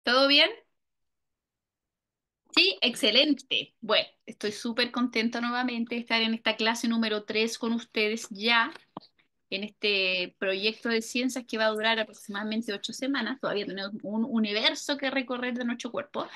¿Todo bien? Sí, excelente. Bueno, estoy súper contenta nuevamente de estar en esta clase número 3 con ustedes ya, en este proyecto de ciencias que va a durar aproximadamente 8 semanas. Todavía tenemos un universo que recorrer de nuestro cuerpo.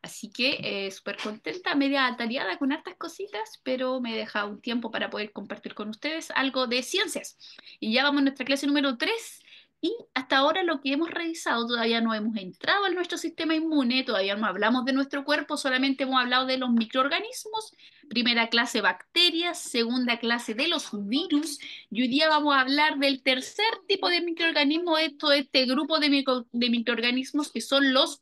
Así que súper contenta, media atareada con hartas cositas, pero me deja un tiempo para poder compartir con ustedes algo de ciencias. Y ya vamos a nuestra clase número 3 y hasta ahora lo que hemos revisado todavía no hemos entrado en nuestro sistema inmune, todavía no hablamos de nuestro cuerpo, solamente hemos hablado de los microorganismos. Primera clase bacterias, segunda clase de los virus y hoy día vamos a hablar del tercer tipo de microorganismo, este grupo de microorganismos que son los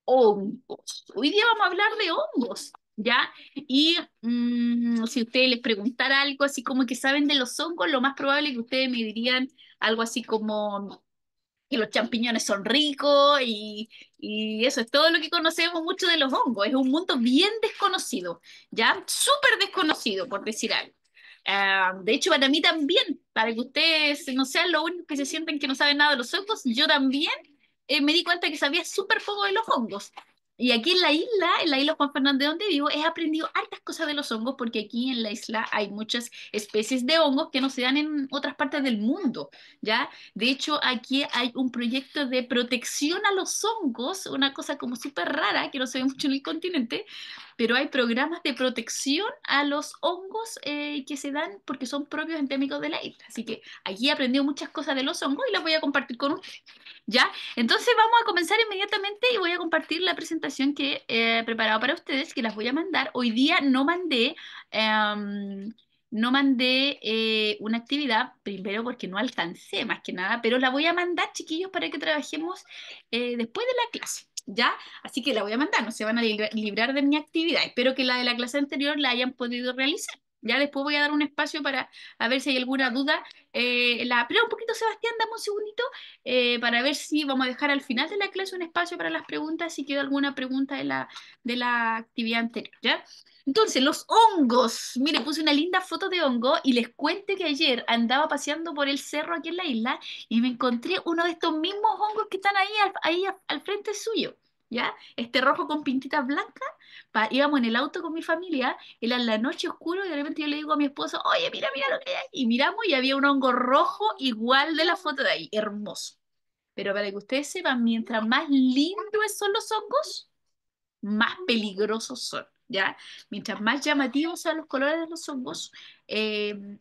hongos. Hoy día vamos a hablar de hongos, ¿ya? Y si ustedes les preguntara algo así como que saben de los hongos, lo más probable es que ustedes me dirían algo así como que los champiñones son ricos y eso es todo lo que conocemos mucho de los hongos. Es un mundo bien desconocido, ¿ya? Súper desconocido, por decir algo. De hecho, para mí también, para que ustedes no sean los únicos que se sienten que no saben nada de los hongos, yo también me di cuenta que sabía súper poco de los hongos. Y aquí en la isla Juan Fernández donde vivo, he aprendido hartas cosas de los hongos porque aquí en la isla hay muchas especies de hongos que no se dan en otras partes del mundo, ¿ya? De hecho, aquí hay un proyecto de protección a los hongos, una cosa como súper rara que no se ve mucho en el continente, pero hay programas de protección a los hongos que se dan porque son propios endémicos de la isla. Así que aquí he aprendido muchas cosas de los hongos y las voy a compartir con ustedes. ¿Ya? Entonces vamos a comenzar inmediatamente y voy a compartir la presentación que he preparado para ustedes, que las voy a mandar. Hoy día em, no mandé una actividad, primero porque no alcancé más que nada, pero la voy a mandar, chiquillos, para que trabajemos después de la clase. ¿Ya? Así que la voy a mandar, no se van a librar de mi actividad. Espero que la de la clase anterior la hayan podido realizar. Ya después voy a dar un espacio para a ver si hay alguna duda. Espera un poquito, Sebastián, dame un segundito para ver si vamos a dejar al final de la clase un espacio para las preguntas, si queda alguna pregunta de la actividad anterior, ¿ya? Entonces, los hongos. Mire, puse una linda foto de hongo y les cuento que ayer andaba paseando por el cerro aquí en la isla y me encontré uno de estos mismos hongos que están ahí al frente suyo, ¿ya? Este rojo con pintitas blancas. Íbamos en el auto con mi familia, era la noche oscuro y de repente yo le digo a mi esposo, oye, mira, mira lo que hay ahí. Y miramos y había un hongo rojo igual de la foto de ahí, hermoso. Pero para que ustedes sepan, mientras más lindos son los hongos, más peligrosos son, ¿ya? Mientras más llamativos sean los colores de los hongos,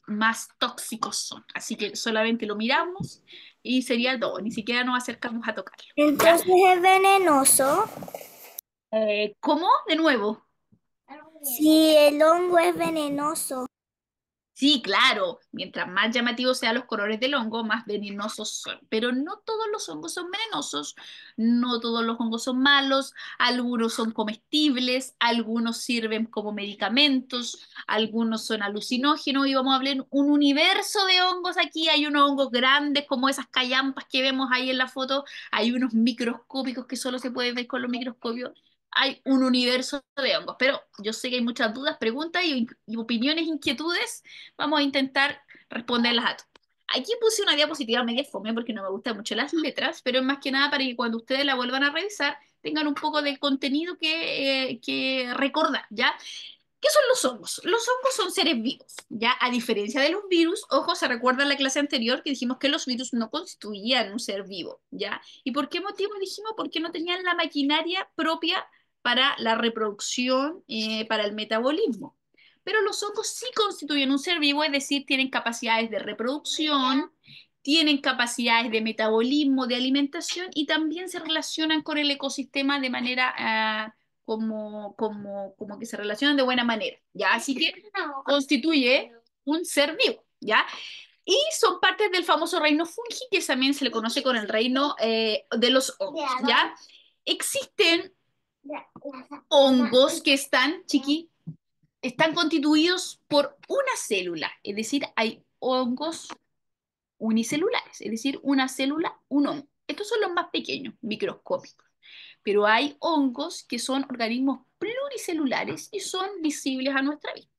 más tóxicos son. Así que solamente lo miramos y sería todo, ni siquiera nos acercamos a tocarlo, ¿ya? Entonces es venenoso. ¿Cómo? De nuevo. Si el hongo es venenoso. Sí, claro, mientras más llamativos sean los colores del hongo, más venenosos son. Pero no todos los hongos son venenosos, no todos los hongos son malos, algunos son comestibles, algunos sirven como medicamentos, algunos son alucinógenos y vamos a hablar un universo de hongos aquí. Hay unos hongos grandes como esas callampas que vemos ahí en la foto, hay unos microscópicos que solo se pueden ver con los microscopios. Hay un universo de hongos, pero yo sé que hay muchas dudas, preguntas y opiniones, inquietudes. Vamos a intentar responderlas a todas. Aquí puse una diapositiva media fome porque no me gustan mucho las letras, pero es más que nada para que cuando ustedes la vuelvan a revisar tengan un poco de contenido que recordar, ¿ya? ¿Qué son los hongos? Los hongos son seres vivos, ¿ya? A diferencia de los virus, ojo, se recuerda en la clase anterior que dijimos que los virus no constituían un ser vivo, ¿ya? ¿Y por qué motivo dijimos? Porque no tenían la maquinaria propia para la reproducción, para el metabolismo. Pero los hongos sí constituyen un ser vivo, es decir, tienen capacidades de reproducción, tienen capacidades de metabolismo, de alimentación y también se relacionan con el ecosistema de manera como que se relacionan de buena manera, ¿ya? Así que constituye un ser vivo, ¿ya? Y son partes del famoso reino fungi, que también se le conoce con el reino de los hongos, ¿ya? Existen hongos que están, chiqui, están constituidos por una célula, es decir, hay hongos unicelulares, es decir, una célula, un hongo. Estos son los más pequeños, microscópicos. Pero hay hongos que son organismos pluricelulares y son visibles a nuestra vista.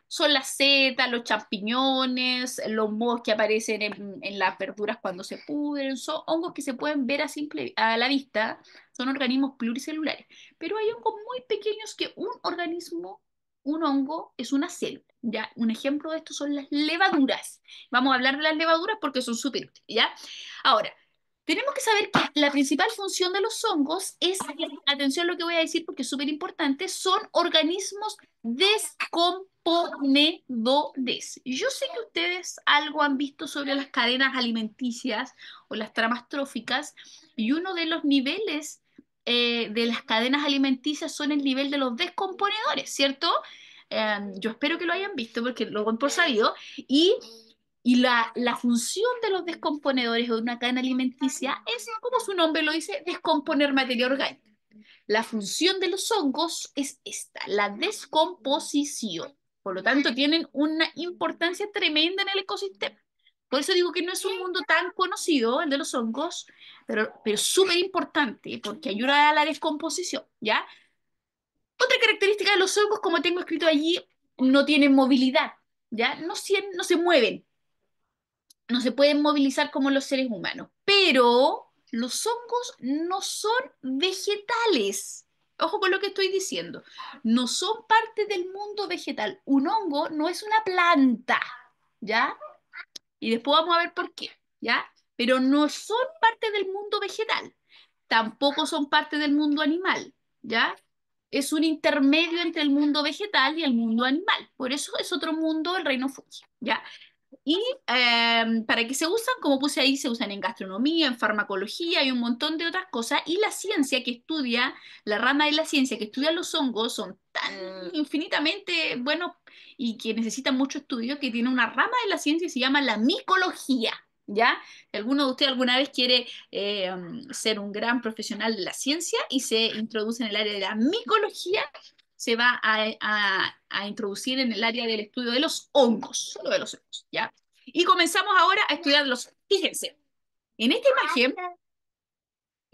Son las setas, los champiñones, los mohos que aparecen en las verduras cuando se pudren, son hongos que se pueden ver a la vista, son organismos pluricelulares. Pero hay hongos muy pequeños que un organismo, un hongo, es una célula. ¿Ya? Un ejemplo de esto son las levaduras. Vamos a hablar de las levaduras porque son súper útiles, ¿ya? Ahora, tenemos que saber que la principal función de los hongos es, atención a lo que voy a decir porque es súper importante, son organismos descomponedores. Yo sé que ustedes algo han visto sobre las cadenas alimenticias o las tramas tróficas y uno de los niveles de las cadenas alimenticias son el nivel de los descomponedores, ¿cierto? Yo espero que lo hayan visto porque lo doy por sabido. Y la función de los descomponedores de una cadena alimenticia es, como su nombre lo dice, descomponer materia orgánica. La función de los hongos es esta, la descomposición. Por lo tanto, tienen una importancia tremenda en el ecosistema. Por eso digo que no es un mundo tan conocido, el de los hongos, pero súper importante porque ayuda a la descomposición, ¿ya? Otra característica de los hongos, como tengo escrito allí, no tienen movilidad, ¿ya? No se mueven, no se pueden movilizar como los seres humanos, pero los hongos no son vegetales. Ojo con lo que estoy diciendo. No son parte del mundo vegetal. Un hongo no es una planta, ¿ya? Y después vamos a ver por qué, ¿ya? Pero no son parte del mundo vegetal. Tampoco son parte del mundo animal, ¿ya? Es un intermedio entre el mundo vegetal y el mundo animal. Por eso es otro mundo el reino fungi, ¿ya? Y para qué se usan, como puse ahí, se usan en gastronomía, en farmacología y un montón de otras cosas. Y la ciencia que estudia, la rama de la ciencia que estudia los hongos son tan infinitamente buenos y que necesitan mucho estudio que tiene una rama de la ciencia que se llama la micología. ¿Ya? Si alguno de ustedes alguna vez quiere ser un gran profesional de la ciencia y se introduce en el área de la micología, se va a introducir en el área del estudio de los hongos, solo de los hongos, ¿ya? Y comenzamos ahora a estudiar los, fíjense, en en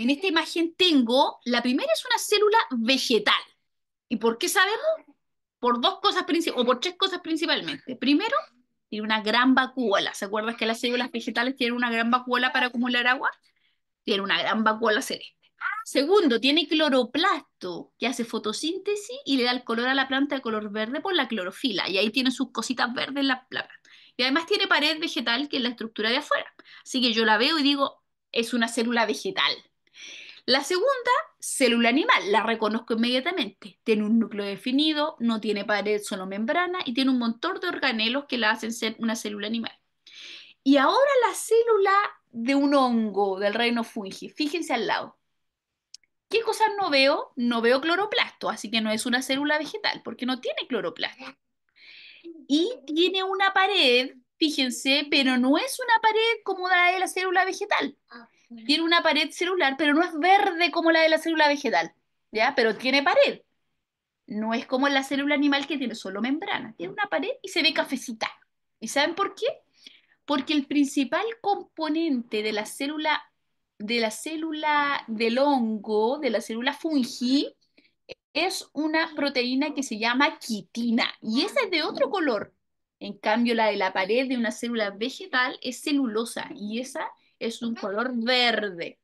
esta imagen tengo, la primera es una célula vegetal. ¿Y por qué sabemos? Por dos cosas principales, o por tres cosas principalmente. Primero, tiene una gran vacuola. ¿Se acuerdan que las células vegetales tienen una gran vacuola para acumular agua? Tiene una gran vacuola celeste. Segundo, tiene cloroplasto, que hace fotosíntesis y le da el color a la planta de color verde por la clorofila. Y ahí tiene sus cositas verdes en la planta. Y además tiene pared vegetal, que es la estructura de afuera. Así que yo la veo y digo, es una célula vegetal. La segunda, célula animal, la reconozco inmediatamente. Tiene un núcleo definido, no tiene pared, solo membrana y tiene un montón de organelos que la hacen ser una célula animal. Y ahora la célula de un hongo del reino fungi. Fíjense al lado. ¿Qué cosas no veo? No veo cloroplasto, así que no es una célula vegetal, porque no tiene cloroplasto. Y tiene una pared, fíjense, pero no es una pared como la de la célula vegetal. Tiene una pared celular, pero no es verde como la de la célula vegetal, ¿ya? Pero tiene pared. No es como la célula animal que tiene solo membrana. Tiene una pared y se ve cafecita. ¿Y saben por qué? Porque el principal componente de la célula del hongo, de la célula fungi, es una proteína que se llama quitina y esa es de otro color. En cambio, la de la pared de una célula vegetal es celulosa y esa es un color verde,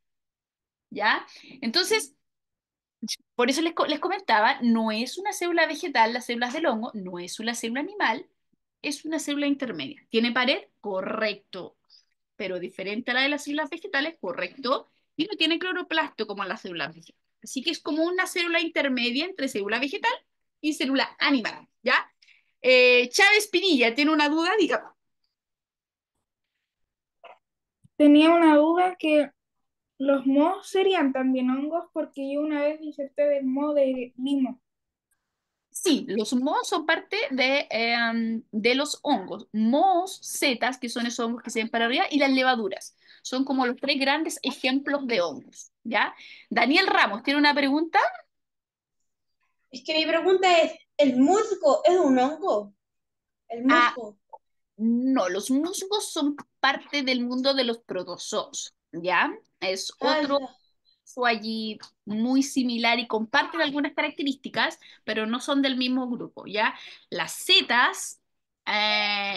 ¿ya? Entonces, por eso les comentaba, no es una célula vegetal, las células del hongo, no es una célula animal, es una célula intermedia. ¿Tiene pared? Correcto, pero diferente a la de las células vegetales, correcto, y no tiene cloroplasto como las células vegetales. Así que es como una célula intermedia entre célula vegetal y célula animal, ¿ya? Chávez Pinilla, ¿tiene una duda? Diga. Tenía una duda que los mohos serían también hongos porque yo una vez diserté del moho de limo. Sí, los mohos son parte de los hongos. Mohos, setas, que son esos hongos que se ven para arriba, y las levaduras. Son como los tres grandes ejemplos de hongos, ¿ya? Daniel Ramos, ¿tiene una pregunta? Es que mi pregunta es, ¿el musgo es un hongo? El Ah, musgo. no, los musgos son parte del mundo de los protozoos, ¿ya? Es Ah, otro, ya. o allí muy similar y comparten algunas características, pero no son del mismo grupo, ¿ya? Las setas,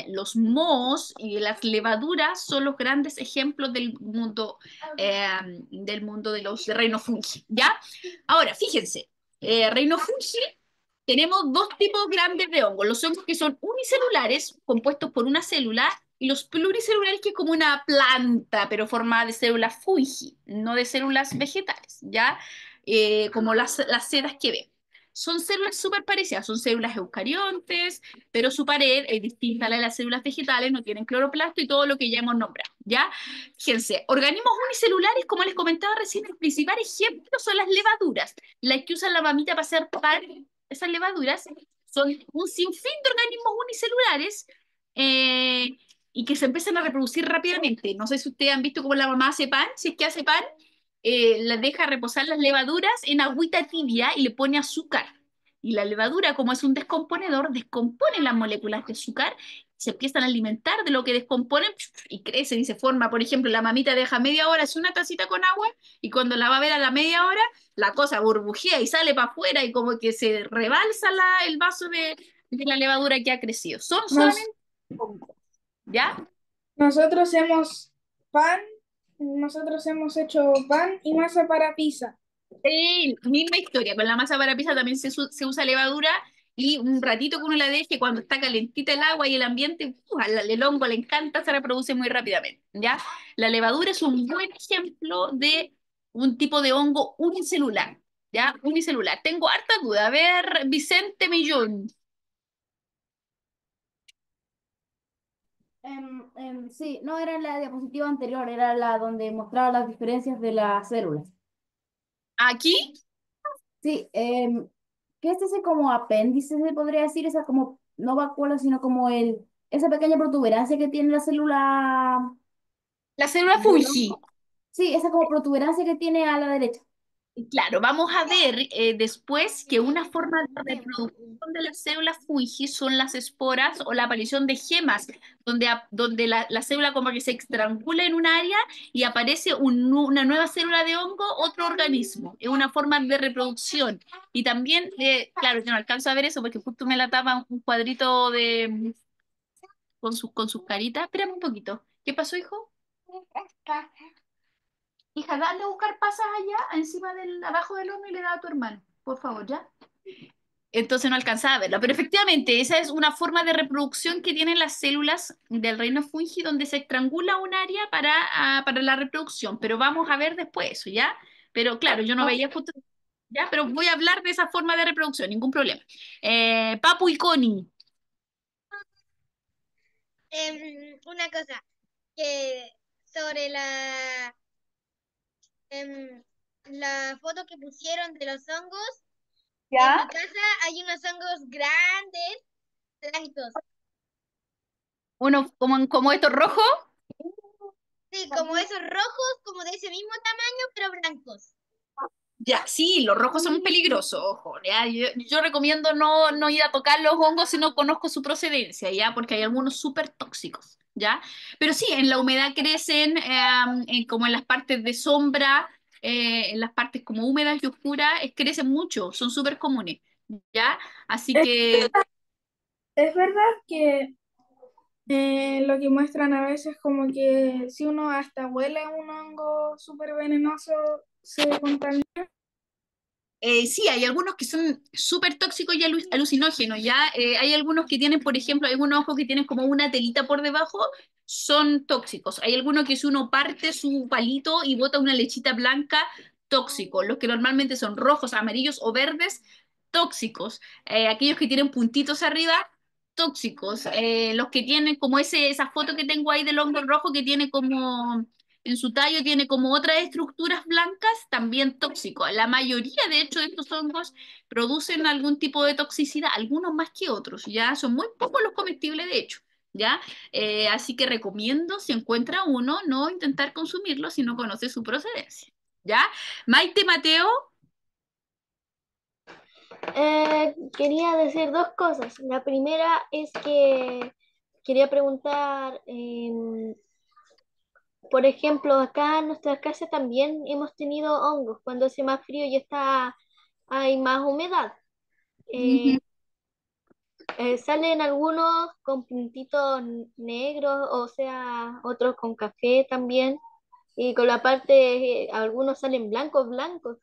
los mohos y las levaduras son los grandes ejemplos del mundo de los de reino fungi, ¿ya? Ahora, fíjense, reino fungi tenemos dos tipos grandes de hongos, los hongos que son unicelulares, compuestos por una célula, y los pluricelulares, que es como una planta, pero formada de células fungi, no de células vegetales, ¿ya? Como las setas que ven. Son células súper parecidas, son células eucariontes, pero su pared es distinta a la de las células vegetales, no tienen cloroplasto y todo lo que ya hemos nombrado, ¿ya? Fíjense, organismos unicelulares, como les comentaba recién, el principal ejemplo son las levaduras, las que usan la mamita para hacer pan. Esas levaduras son un sinfín de organismos unicelulares, eh, y que se empiezan a reproducir rápidamente. No sé si ustedes han visto cómo la mamá hace pan, si es que hace pan, la deja reposar las levaduras en agüita tibia y le pone azúcar. Y la levadura, como es un descomponedor, descompone las moléculas de azúcar, se empiezan a alimentar de lo que descomponen y crecen y se forma. Por ejemplo, la mamita deja media hora, hace una tacita con agua y cuando la va a ver a la media hora, la cosa burbujea y sale para afuera y como que se rebalsa el vaso de la levadura que ha crecido. Son Nos, solamente hongos, ¿ya? nosotros hemos pan, nosotros hemos hecho pan y masa para pizza. Sí, misma historia. Con la masa para pizza también se usa levadura y un ratito que uno la deje, cuando está calentita el agua y el ambiente, el hongo le encanta, se reproduce muy rápidamente, ¿ya? La levadura es un buen ejemplo de un tipo de hongo unicelular, ¿ya? Unicelular. Tengo harta duda. A ver, Vicente Millón. Sí, no era la diapositiva anterior, era la donde mostraba las diferencias de las células. Aquí, Sí, ¿qué es ese como apéndice, se podría decir? Esa como, no vacuola, sino como esa pequeña protuberancia que tiene la célula la célula del fungi. hongo. Sí, esa como protuberancia que tiene a la derecha. Claro, vamos a ver después que una forma de reproducción de las células fungi son las esporas o la aparición de gemas, donde la célula como que se estrangula en un área y aparece una nueva célula de hongo, otro organismo. Es una forma de reproducción. Y también, claro, yo no alcanzo a ver eso porque justo me la tapa un cuadrito con sus caritas. Espérame un poquito. ¿Qué pasó, hijo? Hija, dale a buscar pasas allá, abajo del horno y le da a tu hermano, por favor, ¿ya? Entonces no alcanzaba a verla, pero efectivamente esa es una forma de reproducción que tienen las células del reino fungi donde se estrangula un área para la reproducción, pero vamos a ver después eso, ¿ya? Pero claro, yo no Ok. veía justo, ¿ya? Pero voy a hablar de esa forma de reproducción, ningún problema. Papu y Connie, Una cosa, que sobre la foto que pusieron de los hongos, en ¿ya? mi casa hay unos hongos grandes, blancos. Uno como estos rojos. Sí, como esos rojos, como de ese mismo tamaño, pero blancos. Ya, sí, los rojos son peligrosos, ojo, ¿ya? Yo recomiendo no ir a tocar los hongos si no conozco su procedencia, ¿ya? Porque hay algunos súper tóxicos, ¿ya? Pero sí, en la humedad crecen, como en las partes de sombra, en las partes como húmedas y oscuras, crecen mucho, son súper comunes, ¿ya? Así Es, que es verdad que lo que muestran a veces como que si uno hasta huele un hongo súper venenoso, se contamina. Sí, hay algunos que son súper tóxicos y alucinógenos, ¿ya? Hay algunos que tienen, por ejemplo, hay algunos ojos que tienen como una telita por debajo, son tóxicos. Hay algunos que si uno parte su palito y bota una lechita blanca, tóxico. Los que normalmente son rojos, amarillos o verdes, tóxicos. Aquellos que tienen puntitos arriba, tóxicos. Los que tienen como esa foto que tengo ahí del hongo rojo que tiene como en su tallo tiene como otras estructuras blancas, también tóxico. La mayoría, de hecho, de estos hongos producen algún tipo de toxicidad, algunos más que otros, ¿ya? Son muy pocos los comestibles, de hecho, ¿ya? Así que recomiendo, si encuentra uno, no intentar consumirlo si no conoce su procedencia, ¿ya? Maite Mateo, Quería decir dos cosas. La primera es que quería preguntar, Por ejemplo, acá en nuestra casa también hemos tenido hongos. Cuando hace más frío y hay más humedad. Eh, Ujú. Salen algunos con puntitos negros, o sea, otros con café también. Y con la parte, algunos salen blancos, blancos.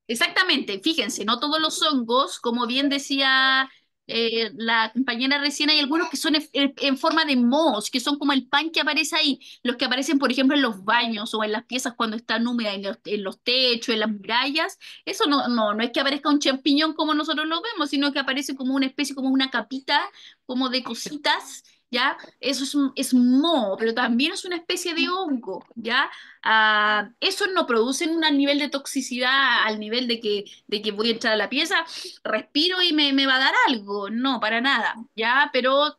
Exactamente, fíjense, no todos los hongos, como bien decía la compañera recién, hay algunos que son en forma de mohos, que son como el pan que aparece ahí, los que aparecen, por ejemplo, en los baños o en las piezas cuando están húmedas, en los techos, en las murallas. Eso no es que aparezca un champiñón como nosotros lo vemos, sino que aparece como una especie, como una capita, como de cositas. ¿Ya? Eso es moho, pero también es una especie de hongo, ¿ya? Eso no produce un nivel de toxicidad al nivel de que voy a entrar a la pieza, respiro y me va a dar algo. No, para nada, ¿ya? Pero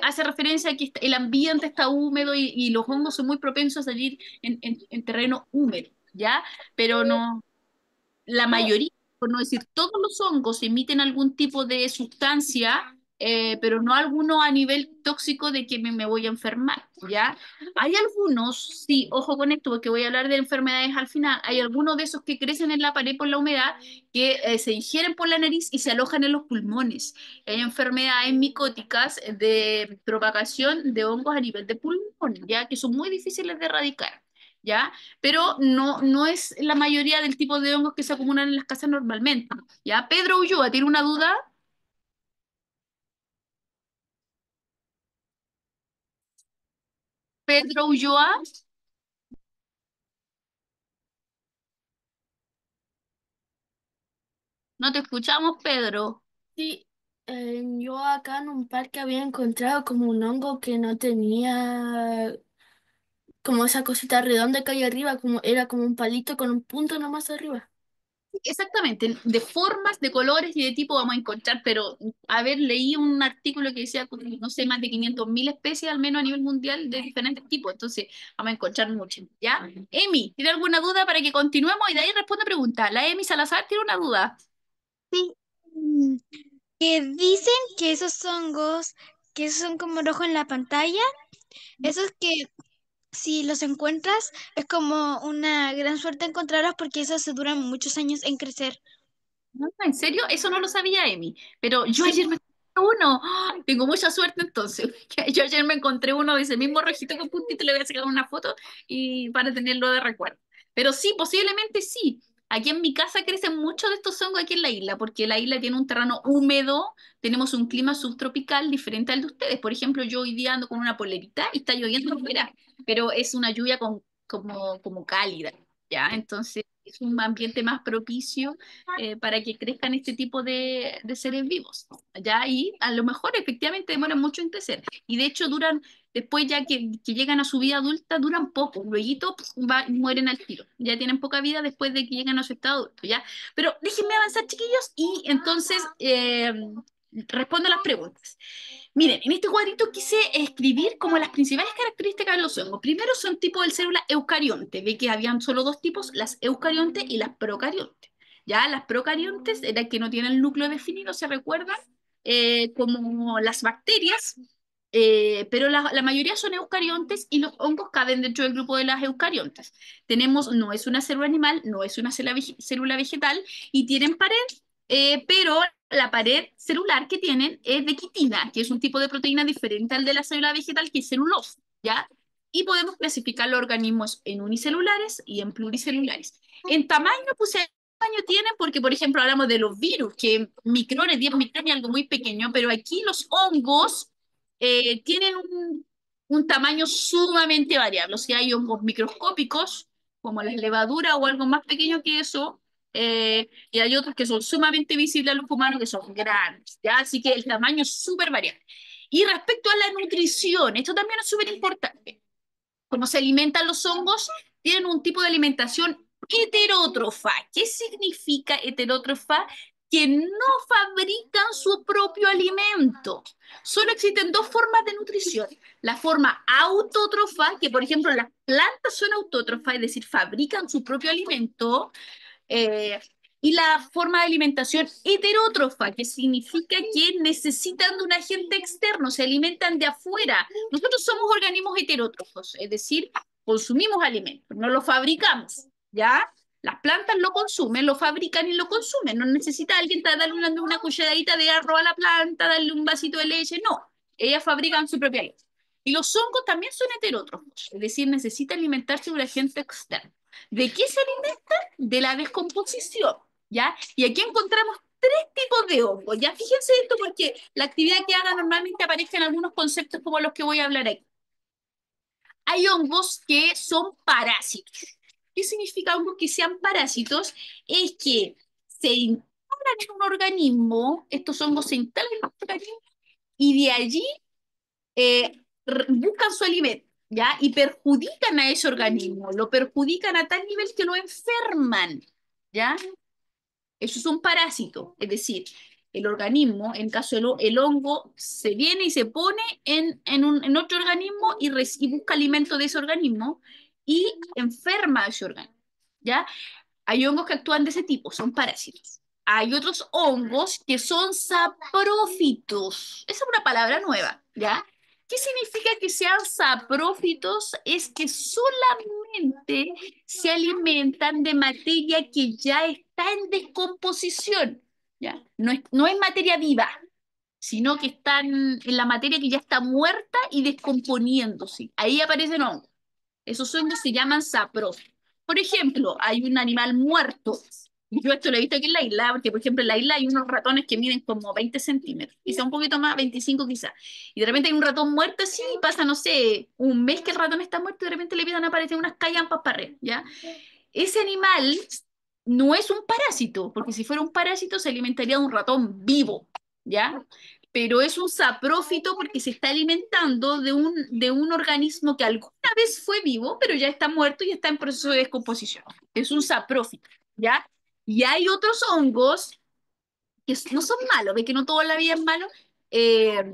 hace referencia a que el ambiente está húmedo y los hongos son muy propensos a salir en terreno húmedo, ¿ya? Pero no, la mayoría, por no decir todos los hongos, emiten algún tipo de sustancia, pero no alguno a nivel tóxico de que me voy a enfermar, ¿ya? Hay algunos, sí, ojo con esto, porque voy a hablar de enfermedades al final, hay algunos de esos que crecen en la pared por la humedad, que se ingieren por la nariz y se alojan en los pulmones. Hay enfermedades micóticas de propagación de hongos a nivel de pulmón, ¿ya? Que son muy difíciles de erradicar. ¿Ya? Pero no es la mayoría del tipo de hongos que se acumulan en las casas normalmente. ¿Ya? Pedro Ulloa, ¿tiene una duda? Pedro Ulloa, no te escuchamos, Pedro. Sí, yo acá en un parque había encontrado como un hongo que no tenía como esa cosita redonda que hay arriba, como era como un palito con un punto nomás arriba. Exactamente, de formas, de colores y de tipo vamos a encontrar, pero a ver, leí un artículo que decía, no sé, más de 500.000 especies al menos a nivel mundial de diferentes tipos, entonces vamos a encontrar muchas, ¿ya? Emi, ¿tiene alguna duda para que continuemos? Y de ahí responde pregunta. La Emi Salazar tiene una duda. Sí. Mm, Que dicen que esos hongos, que son como rojo en la pantalla, esos que si los encuentras es como una gran suerte encontrarlos porque esos se duran muchos años en crecer. No, ¿en serio? Eso no lo sabía, Emi. Pero yo Sí. ayer me encontré uno. ¡Ah! Tengo mucha suerte entonces. Yo ayer me encontré uno de ese mismo rojito con puntito. Le voy a sacar una foto y para tenerlo de recuerdo. Pero sí, posiblemente sí. Aquí en mi casa crecen muchos de estos hongos aquí en la isla, porque la isla tiene un terreno húmedo, tenemos un clima subtropical diferente al de ustedes. Por ejemplo, yo hoy día ando con una polerita y está lloviendo afuera, pero es una lluvia como cálida, ¿ya? Entonces es un ambiente más propicio para que crezcan este tipo de seres vivos, ¿ya? Y a lo mejor efectivamente demoran mucho en crecer. Y de hecho duran, después ya que llegan a su vida adulta, duran poco. Luego mueren al tiro. Ya tienen poca vida después de que llegan a su estado adulto, ¿ya? Pero déjenme avanzar, chiquillos, y entonces respondo las preguntas. Miren, en este cuadrito quise escribir como las principales características de los hongos. Primero son tipos de célula eucarionte. Ve que habían solo dos tipos, las eucariontes y las procariontes. Ya, las procariontes eran que no tienen el núcleo definido, ¿se recuerdan? Como las bacterias, pero la mayoría son eucariontes y los hongos caben dentro del grupo de las eucariontes. No es una célula animal, no es una célula vegetal y tienen pared, pero la pared celular que tienen es de quitina, que es un tipo de proteína diferente al de la célula vegetal, que es celulosa, ¿ya? Y podemos clasificar los organismos en unicelulares y en pluricelulares. En tamaño, puse tamaño tienen porque, por ejemplo, hablamos de los virus, que micrones, 10 micrones, algo muy pequeño, pero aquí los hongos tienen un tamaño sumamente variable. O sea, hay hongos microscópicos, como las levaduras o algo más pequeño que eso, y hay otros que son sumamente visibles a los humanos, que son grandes, ¿ya? Así que el tamaño es súper variable. Y respecto a la nutrición, esto también es súper importante. Como se alimentan los hongos, tienen un tipo de alimentación heterótrofa. ¿Qué significa heterótrofa? Que no fabrican su propio alimento. Solo existen dos formas de nutrición. La forma autótrofa, que por ejemplo las plantas son autótrofas, es decir, fabrican su propio alimento, eh, y la forma de alimentación heterótrofa, que significa que necesitan de un agente externo, se alimentan de afuera. Nosotros somos organismos heterótrofos, es decir, consumimos alimentos, no lo fabricamos, ¿ya? Las plantas lo consumen, lo fabrican y lo consumen. No necesita alguien darle una cucharadita de arroz a la planta, darle un vasito de leche, no. Ellas fabrican su propia leche. Y los hongos también son heterótrofos, es decir, necesitan alimentarse de un agente externo. ¿De qué se alimentan? De la descomposición, ¿ya? Y aquí encontramos tres tipos de hongos. Ya fíjense esto porque la actividad que hagan normalmente aparece en algunos conceptos como los que voy a hablar aquí. Hay hongos que son parásitos. ¿Qué significa hongos que sean parásitos? Es que se instalan en un organismo, estos hongos se instalan en un organismo y de allí buscan su alimento, ¿ya? Y perjudican a ese organismo, lo perjudican a tal nivel que lo enferman, ¿ya? Eso es un parásito, es decir, el organismo, en caso el hongo, se viene y se pone en otro organismo y busca alimento de ese organismo y enferma a ese organismo, ¿ya? Hay hongos que actúan de ese tipo, son parásitos. Hay otros hongos que son saprófitos. Esa es una palabra nueva, ¿ya? ¿Qué significa que sean saprófitos? Es que solamente se alimentan de materia que ya está en descomposición, ¿ya? No es materia viva, sino que están en la materia que ya está muerta y descomponiéndose. Ahí aparecen hongos. Esos hongos se llaman saprófitos. Por ejemplo, hay un animal muerto. Yo esto lo he visto aquí en la isla, porque por ejemplo en la isla hay unos ratones que miden como 20 centímetros, quizá un poquito más, 25 quizá. Y de repente hay un ratón muerto así, y pasa, no sé, un mes que el ratón está muerto y de repente le empiezan a aparecer unas callampas para arriba, ¿ya? Ese animal no es un parásito, porque si fuera un parásito se alimentaría de un ratón vivo, ¿ya? Pero es un saprófito porque se está alimentando de un organismo que alguna vez fue vivo, pero ya está muerto y está en proceso de descomposición. Es un saprófito, ¿ya? Y hay otros hongos que no son malos, ve que no toda la vida es malo, eh,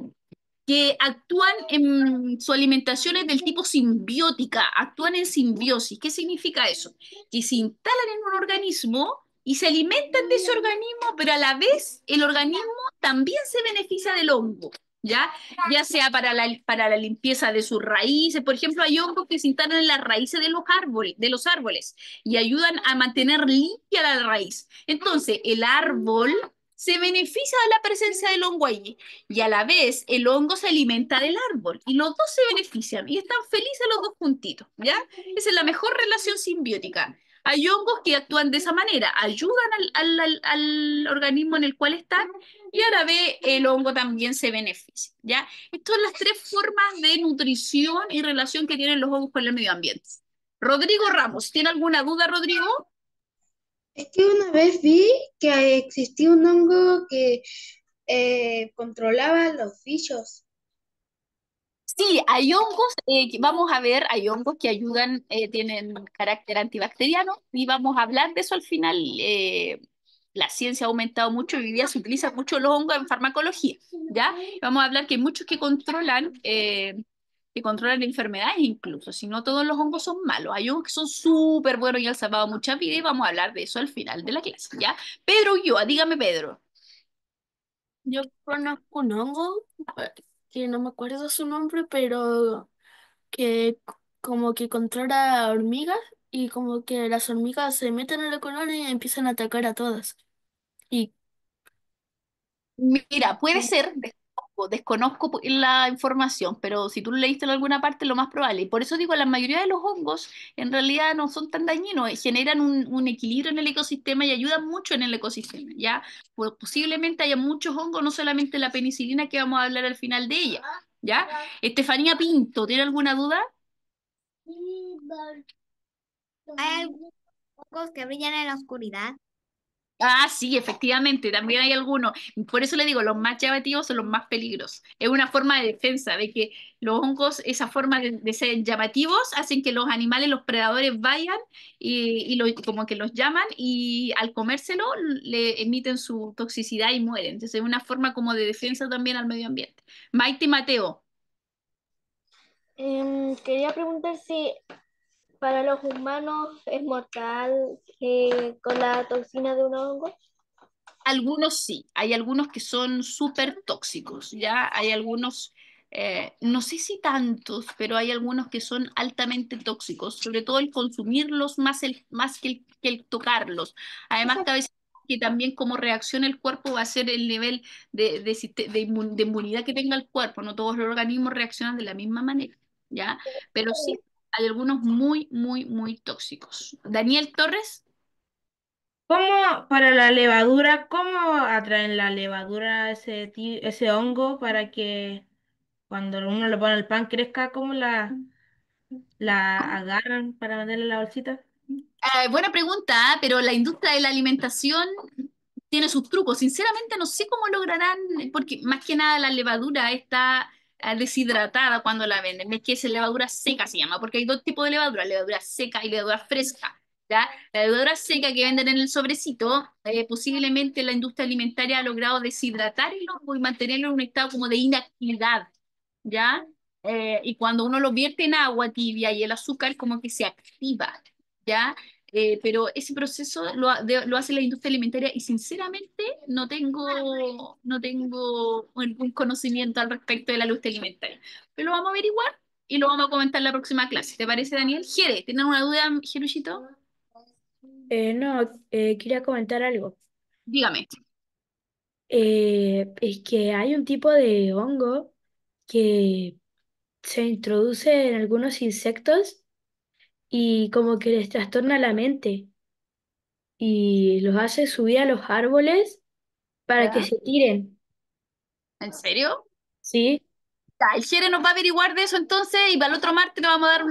que actúan en su alimentación es del tipo simbiótica, actúan en simbiosis. ¿Qué significa eso? Que se instalan en un organismo y se alimentan de ese organismo, pero a la vez el organismo también se beneficia del hongo, ¿ya? Ya sea para la limpieza de sus raíces. Por ejemplo, hay hongos que se instalan en las raíces de los árboles y ayudan a mantener limpia la raíz. Entonces, el árbol se beneficia de la presencia del hongo allí y a la vez el hongo se alimenta del árbol y los dos se benefician y están felices los dos juntitos, ¿ya? Esa es la mejor relación simbiótica. Hay hongos que actúan de esa manera, ayudan al organismo en el cual están y a la vez el hongo también se beneficia, ¿ya? Estas son las tres formas de nutrición y relación que tienen los hongos con el medio ambiente. Rodrigo Ramos, ¿tiene alguna duda, Rodrigo? Es que una vez vi que existía un hongo que controlaba los bichos. Sí, hay hongos, vamos a ver, hay hongos que ayudan, tienen carácter antibacteriano y vamos a hablar de eso al final. La ciencia ha aumentado mucho y hoy día se utilizan mucho los hongos en farmacología, ¿ya? Vamos a hablar que hay muchos que controlan enfermedades incluso, si no todos los hongos son malos. Hay hongos que son súper buenos y han salvado muchas vidas y vamos a hablar de eso al final de la clase, ¿ya? Pedro Ulloa, dígame Pedro. Yo conozco un hongo, que no me acuerdo su nombre, pero que como que controla hormigas y como que las hormigas se meten en la colonia y empiezan a atacar a todas. Y Mira, puede ser, desconozco la información, pero si tú lo leíste en alguna parte, lo más probable. Y por eso digo, la mayoría de los hongos en realidad no son tan dañinos, generan un equilibrio en el ecosistema y ayudan mucho en el ecosistema, ¿ya? Pues posiblemente haya muchos hongos, no solamente la penicilina que vamos a hablar al final de ella, ¿ya? Estefanía Pinto, ¿tiene alguna duda? Hay algunos que brillan en la oscuridad. Ah, sí, efectivamente, también hay algunos. Por eso le digo, los más llamativos son los más peligrosos. Es una forma de defensa, de que los hongos, esa forma de ser llamativos, hacen que los animales, los predadores vayan como que los llaman y al comérselo le emiten su toxicidad y mueren. Entonces es una forma como de defensa también al medio ambiente. Maite Mateo. Quería preguntar si para los humanos es mortal con la toxina de un hongo. Algunos sí, hay algunos que son súper tóxicos, ¿ya? Hay algunos No sé si tantos, pero hay algunos que son altamente tóxicos, sobre todo el consumirlos más que el tocarlos. Además, que a veces que también como reacciona el cuerpo va a ser el nivel de inmunidad que tenga el cuerpo. No todos los organismos reaccionan de la misma manera, ¿ya? Pero sí, hay algunos muy, muy, muy tóxicos. Daniel Torres. ¿Cómo para la levadura, cómo atraen la levadura a ese hongo para que cuando uno le pone el pan crezca, cómo la agarran para meterle en la bolsita? Buena pregunta, ¿ah? Pero la industria de la alimentación tiene sus trucos. Sinceramente no sé cómo lograrán, porque más que nada la levadura está deshidratada cuando la venden. Es que es levadura seca se llama, porque hay dos tipos de levadura seca y levadura fresca. ¿Ya? La levadura seca que venden en el sobrecito, posiblemente la industria alimentaria ha logrado deshidratar el hongo y mantenerlo en un estado como de inactividad. ¿Ya? Y cuando uno lo vierte en agua tibia y el azúcar como que se activa. ¿Ya? Pero ese proceso lo hace la industria alimentaria y sinceramente no tengo algún conocimiento al respecto de la industria alimentaria. Pero lo vamos a averiguar y lo vamos a comentar en la próxima clase. ¿Te parece, Daniel? Jere, ¿tienes una duda, Jeruchito? No, quería comentar algo. Dígame. Es que hay un tipo de hongo que se introduce en algunos insectos y como que les trastorna la mente y los hace subir a los árboles para que ¿Ya? se tiren. ¿En serio? ¿Sí? Ya, el Jere nos va a averiguar de eso entonces y para el otro martes le vamos a dar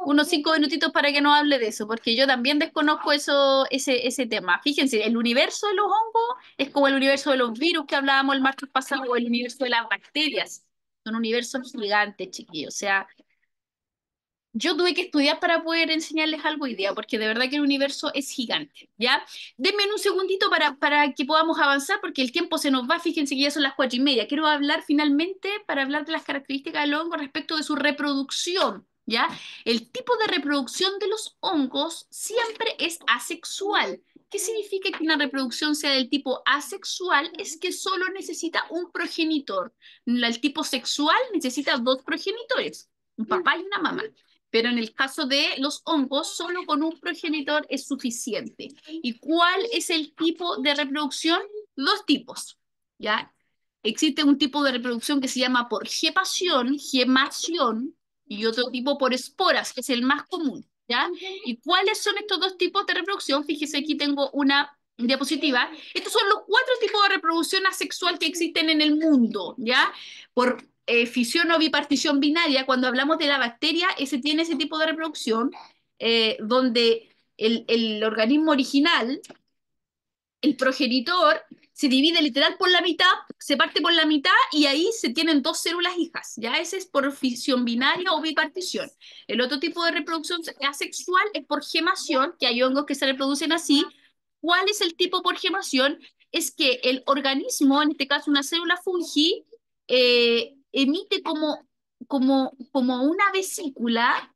unos 5 minutitos para que nos hable de eso, porque yo también desconozco ese tema. Fíjense, el universo de los hongos es como el universo de los virus que hablábamos el martes pasado o el universo de las bacterias. Son universos gigantes, chiquillos. O sea, yo tuve que estudiar para poder enseñarles algo hoy día, porque de verdad que el universo es gigante, ¿ya? Denme un segundito para que podamos avanzar, porque el tiempo se nos va, fíjense que ya son las 4:30. Quiero hablar finalmente, para hablar de las características del hongo respecto de su reproducción, ¿ya? El tipo de reproducción de los hongos siempre es asexual. ¿Qué significa que una reproducción sea del tipo asexual? Es que solo necesita un progenitor. El tipo sexual necesita dos progenitores, un papá y una mamá. Pero en el caso de los hongos, solo con un progenitor es suficiente. ¿Y cuál es el tipo de reproducción? Dos tipos, ¿ya? Existe un tipo de reproducción que se llama por gemación, y otro tipo por esporas, que es el más común, ¿ya? ¿Y cuáles son estos dos tipos de reproducción? Fíjese, aquí tengo una diapositiva. Estos son los 4 tipos de reproducción asexual que existen en el mundo, ¿ya? Por fisión o bipartición binaria, cuando hablamos de la bacteria, ese tiene ese tipo de reproducción, donde el organismo original, el progenitor, se divide literal por la mitad, se parte por la mitad y ahí se tienen dos células hijas. Ya ese es por fisión binaria o bipartición. El otro tipo de reproducción asexual es por gemación, que hay hongos que se reproducen así. ¿Cuál es el tipo por gemación? Es que el organismo, en este caso una célula fungi, emite como una vesícula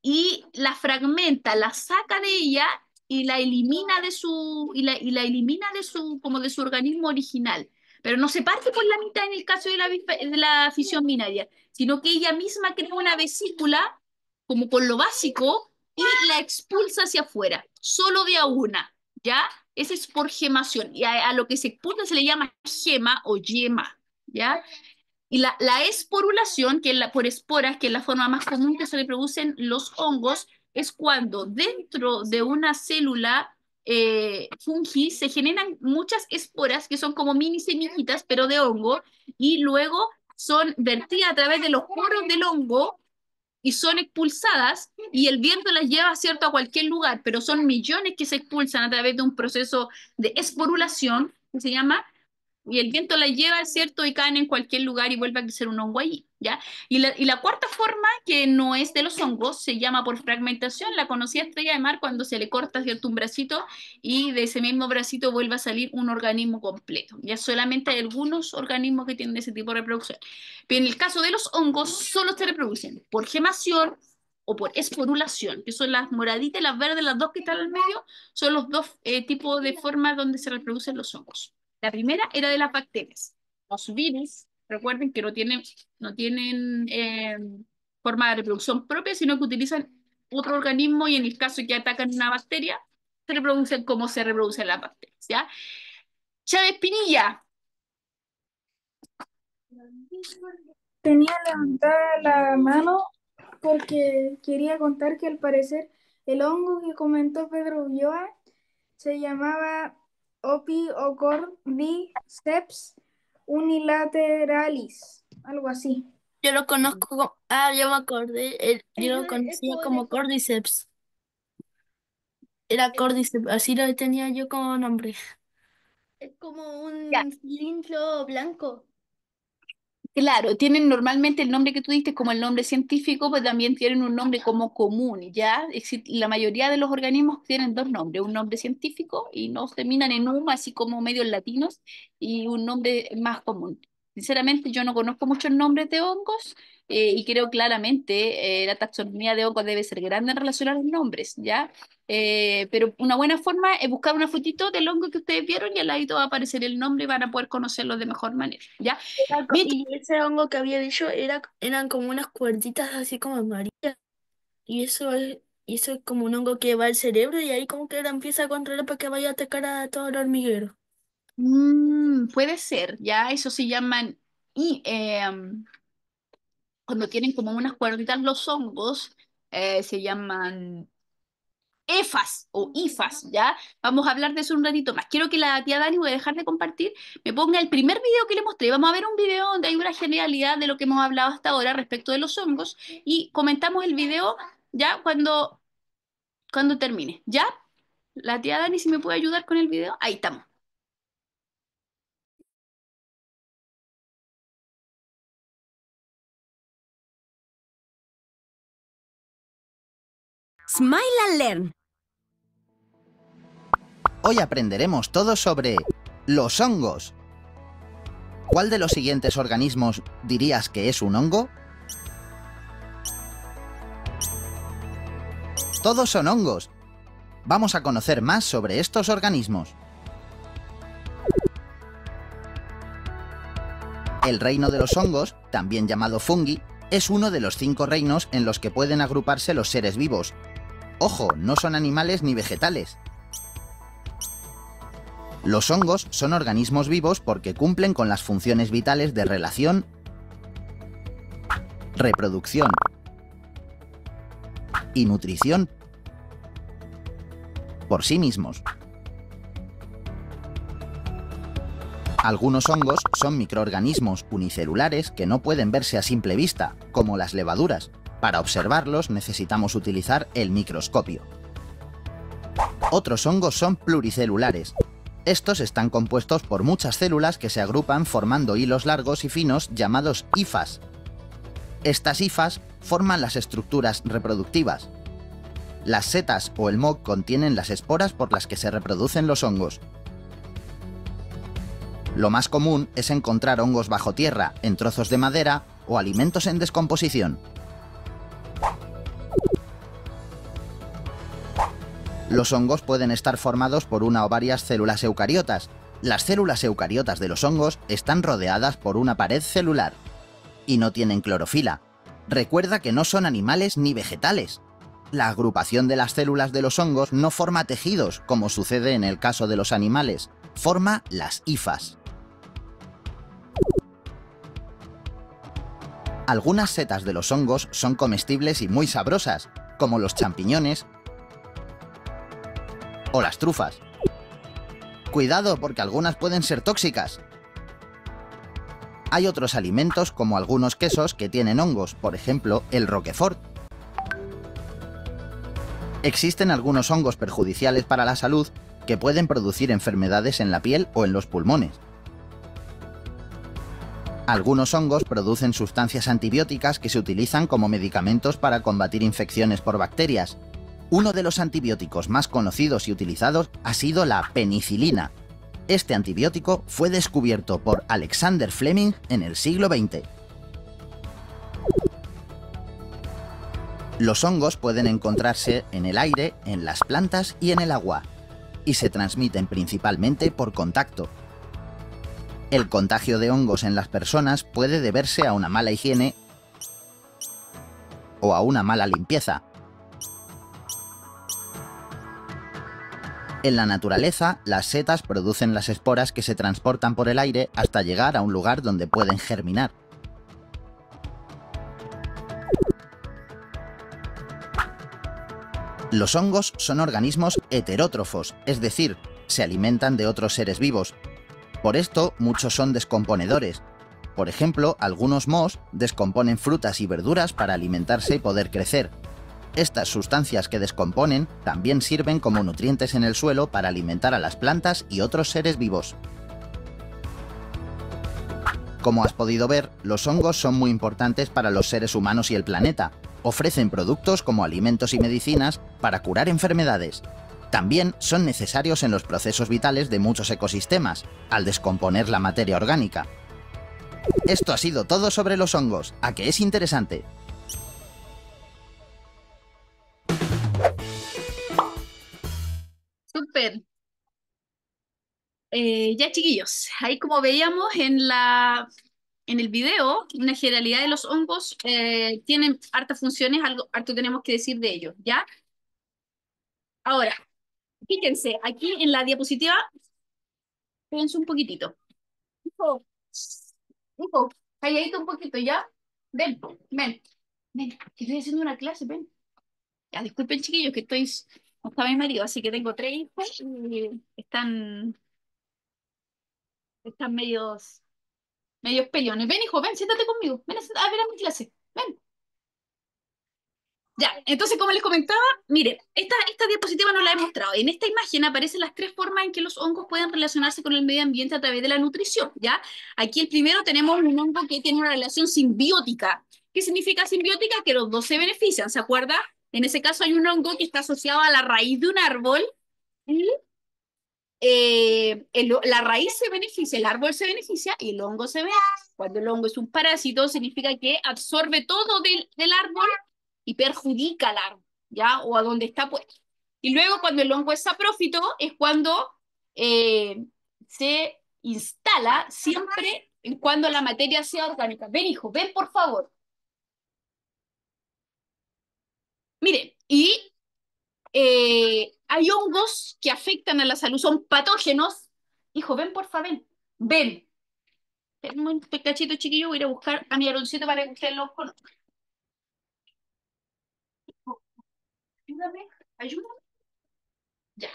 y la fragmenta, la saca de ella y la elimina y la elimina como de su organismo original. Pero no se parte por la mitad en el caso de la fisión binaria, sino que ella misma crea una vesícula como con lo básico y la expulsa hacia afuera, solo de a una, ¿ya? Ese es por gemación. Y a lo que se expulsa se le llama gema o yema, ¿ya? Y la esporulación, que es por esporas, que es la forma más común que se reproducen los hongos, es cuando dentro de una célula fungi se generan muchas esporas que son como mini semillitas, pero de hongo, y luego son vertidas a través de los poros del hongo y son expulsadas y el viento las lleva, ¿cierto?, a cualquier lugar, pero son millones que se expulsan a través de un proceso de esporulación que se llama y el viento la lleva, ¿cierto? Y caen en cualquier lugar y vuelve a crecer un hongo allí, ¿ya? Y la cuarta forma, que no es de los hongos, se llama por fragmentación, la conocida estrella de mar cuando se le corta, ¿cierto?, un bracito y de ese mismo bracito vuelve a salir un organismo completo. Ya solamente hay algunos organismos que tienen ese tipo de reproducción. Pero en el caso de los hongos, solo se reproducen por gemación o por esporulación, que son las moraditas y las verdes, las dos que están al medio, son los dos tipos de formas donde se reproducen los hongos. La primera era de las bacterias. Los virus Recuerden que no tienen forma de reproducción propia, sino que utilizan otro organismo y en el caso que atacan una bacteria, se reproducen como se reproducen las bacterias, ¿ya? Chávez Pinilla. Tenía levantada la mano porque quería contar que al parecer el hongo que comentó Pedro Ulloa se llamaba Ophiocordisceps unilateralis, algo así. Yo lo conozco como... Ah, ya me acordé. Yo lo conocía como Cordyceps. Era Cordyceps, así lo tenía yo como nombre. Es como Ya. un cilindro blanco. Claro, tienen normalmente el nombre que tú diste como el nombre científico, pero también tienen un nombre como común, ¿ya? La mayoría de los organismos tienen dos nombres, un nombre científico y no terminan en "uma", así como medios latinos, y un nombre más común. Sinceramente, yo no conozco muchos nombres de hongos y creo claramente la taxonomía de hongos debe ser grande en relación a los nombres, ¿ya? Pero una buena forma es buscar una fotito del hongo que ustedes vieron y al ladito va a aparecer el nombre y van a poder conocerlo de mejor manera, ¿ya? Y ese hongo que había dicho eran como unas cuerditas así como amarillas. Y eso es como un hongo que va al cerebro y ahí como que la empieza a controlar para que vaya a atacar a todo el hormiguero. Puede ser, ya eso se llaman, y cuando tienen como unas cuerditas los hongos, se llaman EFAS o IFAS, ¿ya? Vamos a hablar de eso un ratito más. Quiero que la tía Dani, voy a dejar de compartir, me ponga el primer video que le mostré. Vamos a ver un video donde hay una generalidad de lo que hemos hablado hasta ahora respecto de los hongos y comentamos el video ya cuando termine, ¿ya? La tía Dani, si me puede ayudar con el video, ahí estamos. Smile and Learn. Hoy aprenderemos todo sobre los hongos. ¿Cuál de los siguientes organismos dirías que es un hongo? Todos son hongos. Vamos a conocer más sobre estos organismos. El reino de los hongos, también llamado fungi, es uno de los 5 reinos en los que pueden agruparse los seres vivos. Ojo, no son animales ni vegetales. Los hongos son organismos vivos porque cumplen con las funciones vitales de relación, reproducción y nutrición por sí mismos. Algunos hongos son microorganismos unicelulares que no pueden verse a simple vista, como las levaduras. Para observarlos necesitamos utilizar el microscopio. Otros hongos son pluricelulares. Estos están compuestos por muchas células que se agrupan formando hilos largos y finos llamados hifas. Estas hifas forman las estructuras reproductivas. Las setas o el moho contienen las esporas por las que se reproducen los hongos. Lo más común es encontrar hongos bajo tierra, en trozos de madera o alimentos en descomposición. Los hongos pueden estar formados por una o varias células eucariotas. Las células eucariotas de los hongos están rodeadas por una pared celular y no tienen clorofila. Recuerda que no son animales ni vegetales. La agrupación de las células de los hongos no forma tejidos, como sucede en el caso de los animales, forma las hifas. Algunas setas de los hongos son comestibles y muy sabrosas, como los champiñones o las trufas. Cuidado, porque algunas pueden ser tóxicas. Hay otros alimentos, como algunos quesos, que tienen hongos, por ejemplo, el Roquefort. Existen algunos hongos perjudiciales para la salud que pueden producir enfermedades en la piel o en los pulmones. Algunos hongos producen sustancias antibióticas que se utilizan como medicamentos para combatir infecciones por bacterias. Uno de los antibióticos más conocidos y utilizados ha sido la penicilina. Este antibiótico fue descubierto por Alexander Fleming en el siglo XX. Los hongos pueden encontrarse en el aire, en las plantas y en el agua, y se transmiten principalmente por contacto. El contagio de hongos en las personas puede deberse a una mala higiene o a una mala limpieza. En la naturaleza, las setas producen las esporas que se transportan por el aire hasta llegar a un lugar donde pueden germinar. Los hongos son organismos heterótrofos, es decir, se alimentan de otros seres vivos. Por esto, muchos son descomponedores. Por ejemplo, algunos mohos descomponen frutas y verduras para alimentarse y poder crecer. Estas sustancias que descomponen también sirven como nutrientes en el suelo para alimentar a las plantas y otros seres vivos. Como has podido ver, los hongos son muy importantes para los seres humanos y el planeta. Ofrecen productos como alimentos y medicinas para curar enfermedades. También son necesarios en los procesos vitales de muchos ecosistemas, al descomponer la materia orgánica. Esto ha sido todo sobre los hongos. ¿A qué es interesante? Súper. Ya chiquillos, ahí como veíamos en el video, una generalidad de los hongos tienen hartas funciones, algo harto tenemos que decir de ellos, ¿ya? Ahora, fíjense, aquí en la diapositiva, fíjense un poquitito. Hijo, hijo, calladito un poquito, ¿ya? Ven, ven, ven, que estoy haciendo una clase, ven. Ya, disculpen chiquillos, que no está mi marido, así que tengo 3 hijos y están medios peleones. Ven, hijo, ven, siéntate conmigo. Ven a ver a mi clase. Ven. Ya, entonces, como les comentaba, mire, esta diapositiva no la he mostrado. En esta imagen aparecen las 3 formas en que los hongos pueden relacionarse con el medio ambiente a través de la nutrición, ¿ya? Aquí el primero tenemos un hongo que tiene una relación simbiótica. ¿Qué significa simbiótica? Que los dos se benefician, ¿se acuerda? En ese caso hay un hongo que está asociado a la raíz de un árbol y la raíz se beneficia, el árbol se beneficia y el hongo se beneficia. Cuando el hongo es un parásito, significa que absorbe todo del árbol y perjudica al árbol, ¿ya? O a donde está puesto. Y luego, cuando el hongo es saprófito, es cuando se instala siempre en cuando la materia sea orgánica. Ven, hijo, ven, por favor. Miren, y hay hongos que afectan a la salud, son patógenos. Hijo, ven, porfa, ven. Ven. Ven un cachito chiquillo, voy a ir a buscar a mi Aaroncito para que ustedes lo conozcan. Ayúdame, ayúdame. Ya.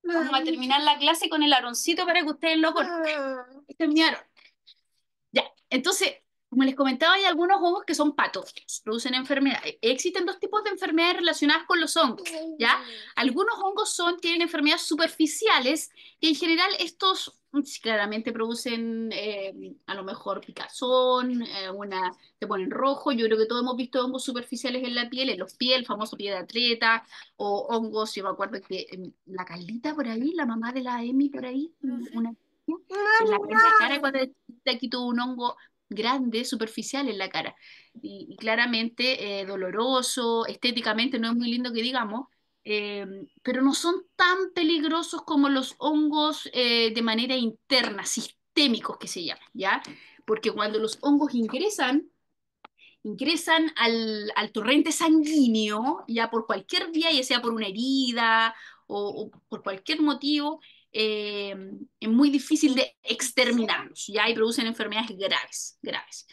Vamos a terminar la clase con el Aaroncito para que ustedes lo conozcan. Este es mi Aarón. Ya, entonces, como les comentaba, hay algunos hongos que son patógenos, producen enfermedades. Existen 2 tipos de enfermedades relacionadas con los hongos, ¿ya? Algunos hongos tienen enfermedades superficiales y en general estos claramente producen a lo mejor picazón, te ponen rojo. Yo creo que todos hemos visto hongos superficiales en la piel, en los pies, el famoso pie de atleta, o hongos, yo me acuerdo que la Carlita por ahí, la mamá de la Emi por ahí, en la cara cuando aquí tuvo un hongo grande, superficial en la cara. Y claramente doloroso, estéticamente no es muy lindo que digamos, pero no son tan peligrosos como los hongos de manera interna, sistémicos que se llaman, ¿ya? Porque cuando los hongos ingresan al torrente sanguíneo, ya por cualquier vía, ya sea por una herida o por cualquier motivo, es muy difícil de exterminarlos, ya, y producen enfermedades graves, graves.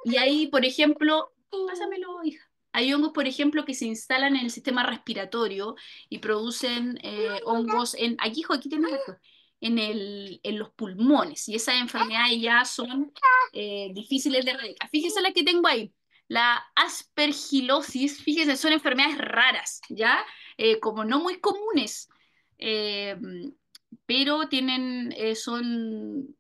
Y ahí, por ejemplo, pásamelo, hija. Hay hongos, por ejemplo, que se instalan en el sistema respiratorio y producen hongos aquí, hijo, aquí tenemos esto, en los pulmones, y esas enfermedades ya son difíciles de erradicar. Fíjese la que tengo ahí, la aspergilosis. Fíjese, son enfermedades raras, ¿ya? Como no muy comunes, eh, pero son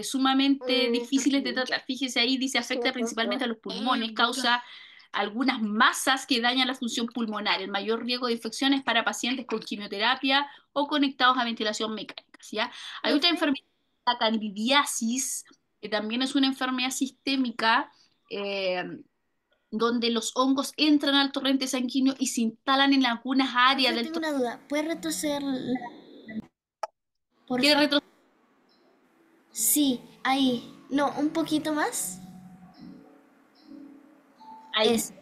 sumamente difíciles de tratar. Fíjese ahí, dice, afecta principalmente a los pulmones, causa algunas masas que dañan la función pulmonar. El mayor riesgo de infección es para pacientes con quimioterapia o conectados a ventilación mecánica, ¿ya? Hay otra enfermedad, la candidiasis, que también es una enfermedad sistémica, donde los hongos entran al torrente sanguíneo y se instalan en algunas áreas del Tengo una duda. ¿Puedes retroceder? Por ¿Quiere favor? Sí, ahí. No, un poquito más. Ahí. Eso.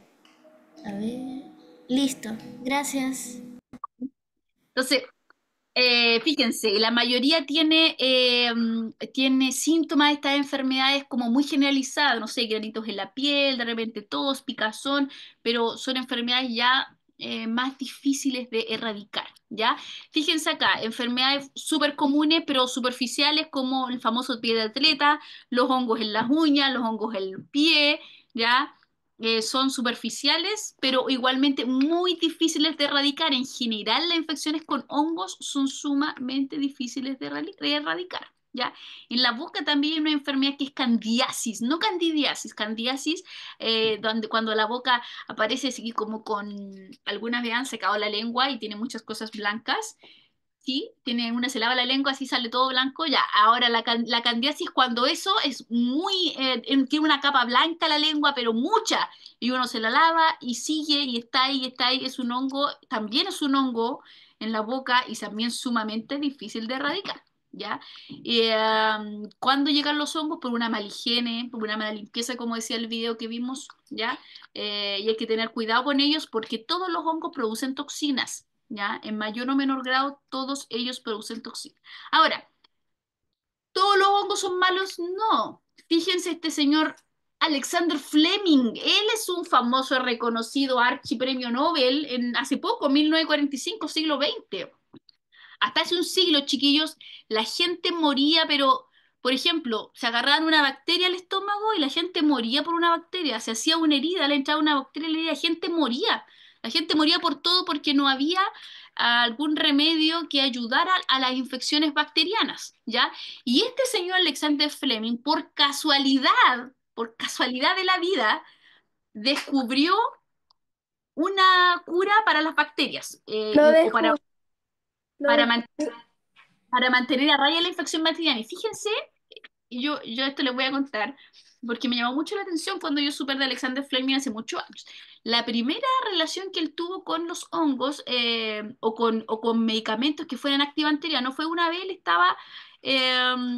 A ver. Listo. Gracias. Entonces, fíjense, la mayoría tiene síntomas de estas enfermedades como muy generalizadas, no sé, granitos en la piel, de repente tos, picazón, pero son enfermedades ya más difíciles de erradicar, ¿ya? Fíjense acá, enfermedades súper comunes pero superficiales como el famoso pie de atleta, los hongos en las uñas, los hongos en el pie, ¿ya? Son superficiales, pero igualmente muy difíciles de erradicar. En general, las infecciones con hongos son sumamente difíciles de erradicar, ¿ya? En la boca también hay una enfermedad que es candidiasis, no candidiasis, candidiasis, donde cuando la boca aparece así como con, algunas veces han secado la lengua y tiene muchas cosas blancas. Sí, tiene una, se lava la lengua, así sale todo blanco, ya. Ahora la candidiasis, cuando eso es muy, tiene una capa blanca la lengua, pero mucha, y uno se la lava y sigue y está ahí, es un hongo, también es un hongo en la boca y también sumamente difícil de erradicar, ¿ya? ¿Cuándo llegan los hongos? Por una mala higiene, por una mala limpieza, como decía el video que vimos, ¿ya? Y hay que tener cuidado con ellos porque todos los hongos producen toxinas. ¿Ya? En mayor o menor grado, todos ellos producen toxinas. Ahora, ¿todos los hongos son malos? No. Fíjense este señor Alexander Fleming. Él es un famoso, reconocido archipremio Nobel en hace poco, 1945, siglo XX. Hasta hace un siglo, chiquillos, la gente moría, pero, por ejemplo, se agarraban una bacteria al estómago y la gente moría por una bacteria. Se hacía una herida, le entraba una bacteria en la herida, la gente moría. La gente moría por todo porque no había algún remedio que ayudara a las infecciones bacterianas, ¿ya? Y este señor Alexander Fleming, por casualidad de la vida, descubrió una cura para las bacterias, Lo o dejo, lo para, dejo. man- para mantener a raya la infección bacteriana. Y fíjense, y yo esto les voy a contar, porque me llamó mucho la atención cuando yo supe de Alexander Fleming hace muchos años. La primera relación que él tuvo con los hongos o con medicamentos que fueran antibacterianos fue una vez él estaba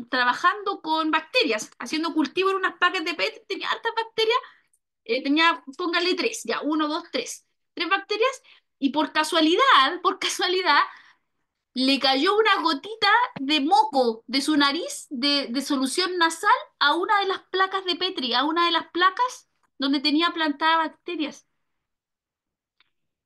trabajando con bacterias, haciendo cultivo en unas placas de PET, tenía hartas bacterias, tenía, póngale tres, ya, uno, dos, tres bacterias, y por casualidad, le cayó una gotita de moco de su nariz de solución nasal a una de las placas de Petri, a una de las placas donde tenía plantadas bacterias.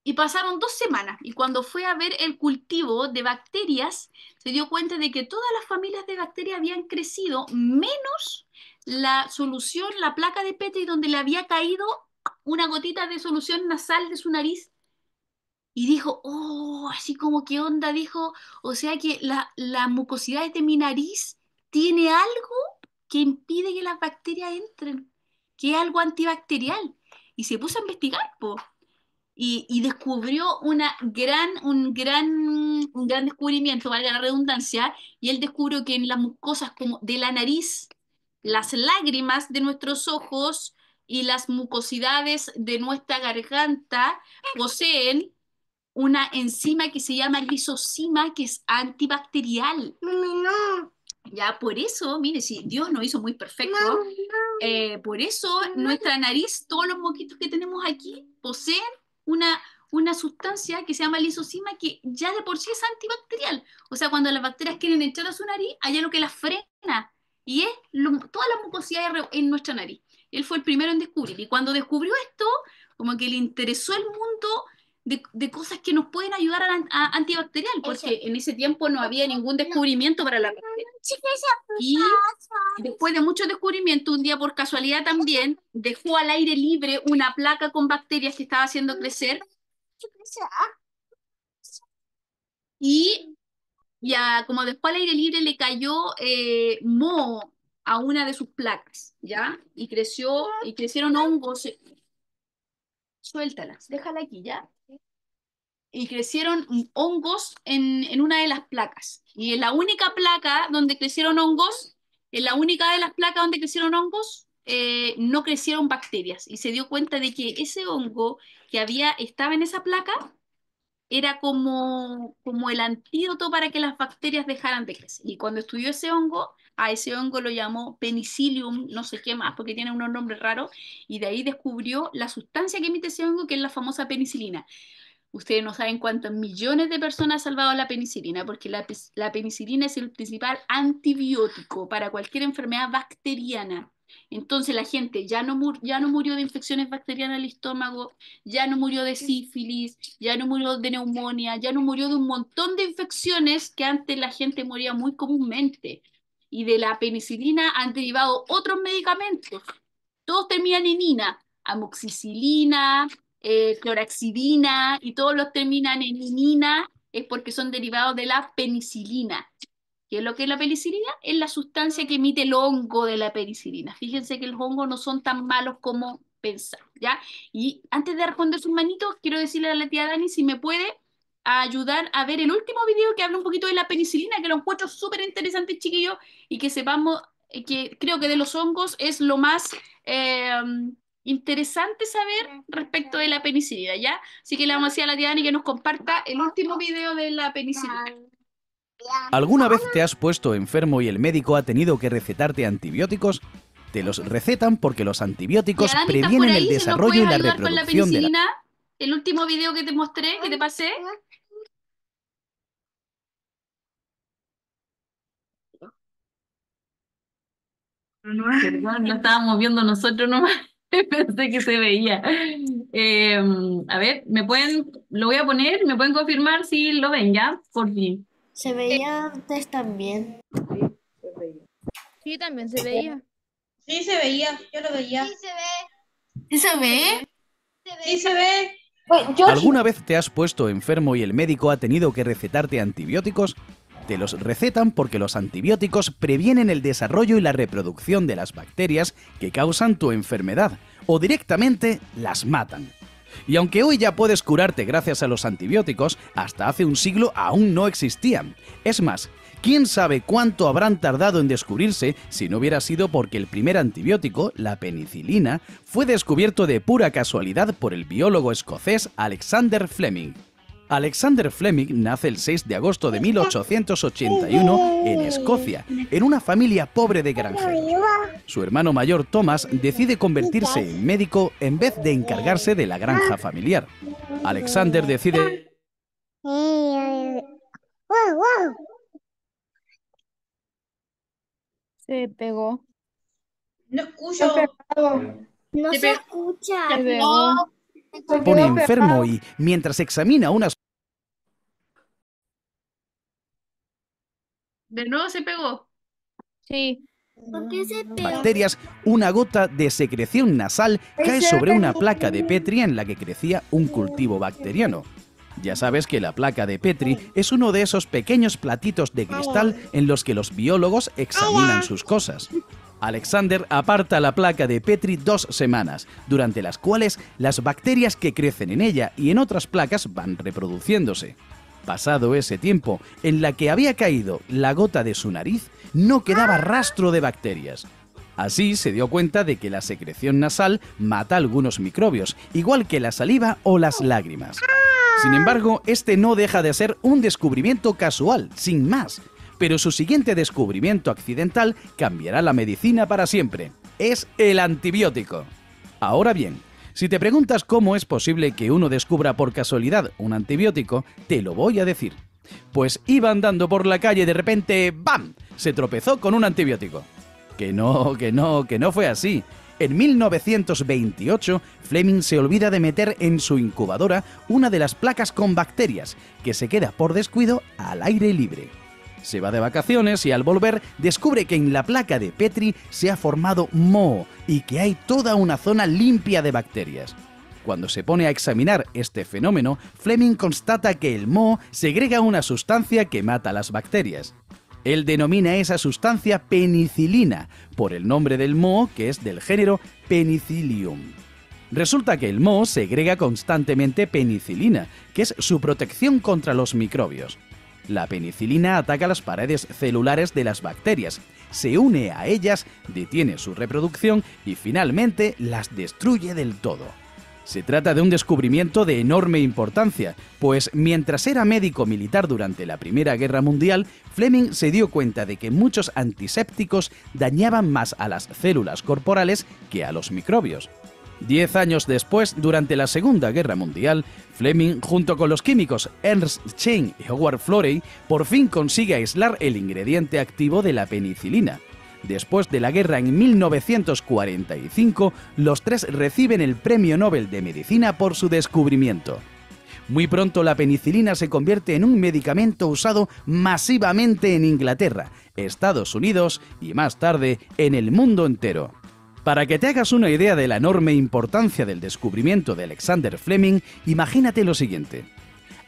Y pasaron 2 semanas y cuando fue a ver el cultivo de bacterias, se dio cuenta de que todas las familias de bacterias habían crecido, menos la solución, la placa de Petri donde le había caído una gotita de solución nasal de su nariz y dijo, oh, así como qué onda, dijo, o sea que la mucosidad de mi nariz tiene algo que impide que las bacterias entren, que es algo antibacterial. Y se puso a investigar, po, y descubrió un gran descubrimiento, valga la redundancia, y él descubrió que en las mucosas como de la nariz, las lágrimas de nuestros ojos y las mucosidades de nuestra garganta poseen una enzima que se llama lisozima, que es antibacterial. Mami, no. Ya, por eso, mire, si Dios nos hizo muy perfecto, por eso nuestra nariz, todos los moquitos que tenemos aquí, poseen una, una sustancia que se llama lisozima que ya de por sí es antibacterial. O sea, cuando las bacterias quieren entrar a su nariz, hay algo que las frena. Y es toda la mucosidad en nuestra nariz. Él fue el primero en descubrir. Y cuando descubrió esto, como que le interesó el mundo de cosas que nos pueden ayudar a antibacterial, porque en ese tiempo no había ningún descubrimiento para la bacteria. Y después de muchos descubrimientos, un día por casualidad también dejó al aire libre una placa con bacterias que estaba haciendo crecer y ya como dejó al aire libre le cayó moho a una de sus placas, ¿ya? Y crecieron hongos. Suéltalas, déjala aquí, ¿ya? Y crecieron hongos en una de las placas. Y en la única placa donde crecieron hongos, en la única de las placas donde crecieron hongos, no crecieron bacterias. Y se dio cuenta de que ese hongo que estaba en esa placa era como el antídoto para que las bacterias dejaran de crecer. Y cuando estudió ese hongo, a ese hongo lo llamó Penicillium, no sé qué más, porque tiene unos nombres raros, y de ahí descubrió la sustancia que emite ese hongo, que es la famosa penicilina. Ustedes no saben cuántos millones de personas ha salvado la penicilina, porque la penicilina es el principal antibiótico para cualquier enfermedad bacteriana. Entonces la gente ya no murió de infecciones bacterianas del estómago, ya no murió de sífilis, ya no murió de neumonía, ya no murió de un montón de infecciones que antes la gente moría muy comúnmente. Y de la penicilina han derivado otros medicamentos. Todos terminan en ina, amoxicilina, cloraxidina, y todos los terminan en inina, es porque son derivados de la penicilina. ¿Qué es lo que es la penicilina? Es la sustancia que emite el hongo de la penicilina. Fíjense que los hongos no son tan malos como pensamos, ¿ya? Y antes de responder sus manitos, quiero decirle a la tía Dani si me puede ayudar a ver el último video que habla un poquito de la penicilina, que lo encuentro súper interesante, chiquillos, y que sepamos que creo que de los hongos es lo más interesante saber respecto de la penicilina, ¿ya? Así que le vamos a decir a la tía Dani que nos comparta el último video de la penicilina. ¿Alguna vez te has puesto enfermo y el médico ha tenido que recetarte antibióticos? Te los recetan porque los antibióticos previenen el desarrollo y la reproducción de la... El último video que te mostré, que te pasé. Perdón, lo estábamos viendo nosotros nomás. Pensé que se veía. A ver, lo voy a poner, me pueden confirmar si lo ven ya, por fin. Se veía antes también. Sí, también se veía. Sí, se veía, yo lo veía. Sí, se ve. ¿Sí se ve? Sí, se ve. ¿Alguna vez te has puesto enfermo y el médico ha tenido que recetarte antibióticos? Te los recetan porque los antibióticos previenen el desarrollo y la reproducción de las bacterias que causan tu enfermedad, o directamente las matan. Y aunque hoy ya puedes curarte gracias a los antibióticos, hasta hace un siglo aún no existían. Es más, ¿quién sabe cuánto habrán tardado en descubrirse si no hubiera sido porque el primer antibiótico, la penicilina, fue descubierto de pura casualidad por el biólogo escocés Alexander Fleming? Alexander Fleming nace el 6 de agosto de 1881 en Escocia, en una familia pobre de granjeros. Su hermano mayor Thomas decide convertirse en médico en vez de encargarse de la granja familiar. Alexander decide... Se pegó. No escucho. No se escucha. Se pegó. Se pone enfermo y, mientras examina unas... ¿De nuevo se pegó? Sí. ¿Por qué se pegó? bacterias, una gota de secreción nasal cae sobre una placa de Petri en la que crecía un cultivo bacteriano. Ya sabes que la placa de Petri es uno de esos pequeños platitos de cristal en los que los biólogos examinan sus cosas. Alexander aparta la placa de Petri 2 semanas, durante las cuales las bacterias que crecen en ella y en otras placas van reproduciéndose. Pasado ese tiempo, en la que había caído la gota de su nariz, no quedaba rastro de bacterias. Así se dio cuenta de que la secreción nasal mata algunos microbios, igual que la saliva o las lágrimas. Sin embargo, este no deja de ser un descubrimiento casual, sin más. Pero su siguiente descubrimiento accidental cambiará la medicina para siempre. Es el antibiótico. Ahora bien, si te preguntas cómo es posible que uno descubra por casualidad un antibiótico, te lo voy a decir. Pues iba andando por la calle y de repente ¡bam!, se tropezó con un antibiótico. Que no fue así. En 1928, Fleming se olvida de meter en su incubadora una de las placas con bacterias, que se queda por descuido al aire libre. Se va de vacaciones y al volver descubre que en la placa de Petri se ha formado moho y que hay toda una zona limpia de bacterias. Cuando se pone a examinar este fenómeno, Fleming constata que el moho segrega una sustancia que mata las bacterias. Él denomina esa sustancia penicilina, por el nombre del moho que es del género Penicillium. Resulta que el moho segrega constantemente penicilina, que es su protección contra los microbios. La penicilina ataca las paredes celulares de las bacterias, se une a ellas, detiene su reproducción y finalmente las destruye del todo. Se trata de un descubrimiento de enorme importancia, pues mientras era médico militar durante la Primera Guerra Mundial, Fleming se dio cuenta de que muchos antisépticos dañaban más a las células corporales que a los microbios. 10 años después, durante la Segunda Guerra Mundial, Fleming, junto con los químicos Ernst Chain y Howard Florey, por fin consigue aislar el ingrediente activo de la penicilina. Después de la guerra en 1945, los tres reciben el Premio Nobel de Medicina por su descubrimiento. Muy pronto la penicilina se convierte en un medicamento usado masivamente en Inglaterra, Estados Unidos y más tarde en el mundo entero. Para que te hagas una idea de la enorme importancia del descubrimiento de Alexander Fleming, imagínate lo siguiente.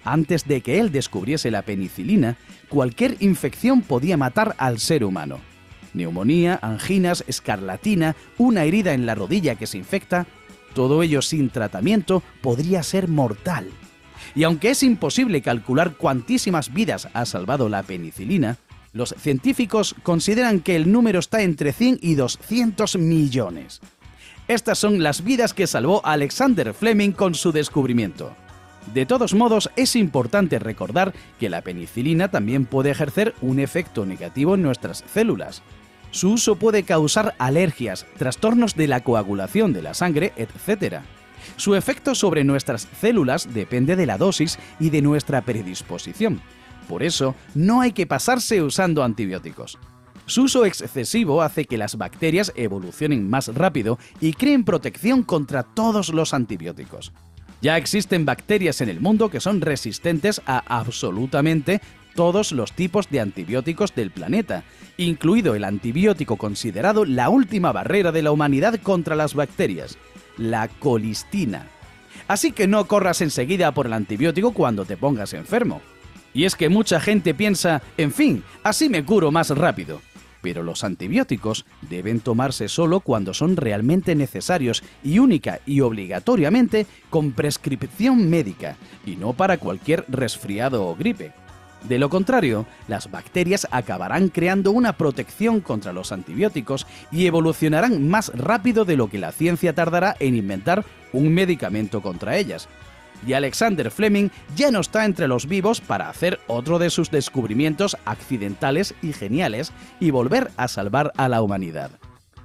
Antes de que él descubriese la penicilina, cualquier infección podía matar al ser humano. Neumonía, anginas, escarlatina, una herida en la rodilla que se infecta, todo ello sin tratamiento podría ser mortal. Y aunque es imposible calcular cuantísimas vidas ha salvado la penicilina, los científicos consideran que el número está entre 100 y 200 millones. Estas son las vidas que salvó Alexander Fleming con su descubrimiento. De todos modos, es importante recordar que la penicilina también puede ejercer un efecto negativo en nuestras células. Su uso puede causar alergias, trastornos de la coagulación de la sangre, etc. Su efecto sobre nuestras células depende de la dosis y de nuestra predisposición. Por eso, no hay que pasarse usando antibióticos. Su uso excesivo hace que las bacterias evolucionen más rápido y creen protección contra todos los antibióticos. Ya existen bacterias en el mundo que son resistentes a absolutamente todos los tipos de antibióticos del planeta, incluido el antibiótico considerado la última barrera de la humanidad contra las bacterias, la colistina. Así que no corras enseguida por el antibiótico cuando te pongas enfermo. Y es que mucha gente piensa, en fin, así me curo más rápido. Pero los antibióticos deben tomarse solo cuando son realmente necesarios y única y obligatoriamente con prescripción médica, y no para cualquier resfriado o gripe. De lo contrario, las bacterias acabarán creando una protección contra los antibióticos y evolucionarán más rápido de lo que la ciencia tardará en inventar un medicamento contra ellas. Y Alexander Fleming ya no está entre los vivos para hacer otro de sus descubrimientos accidentales y geniales y volver a salvar a la humanidad.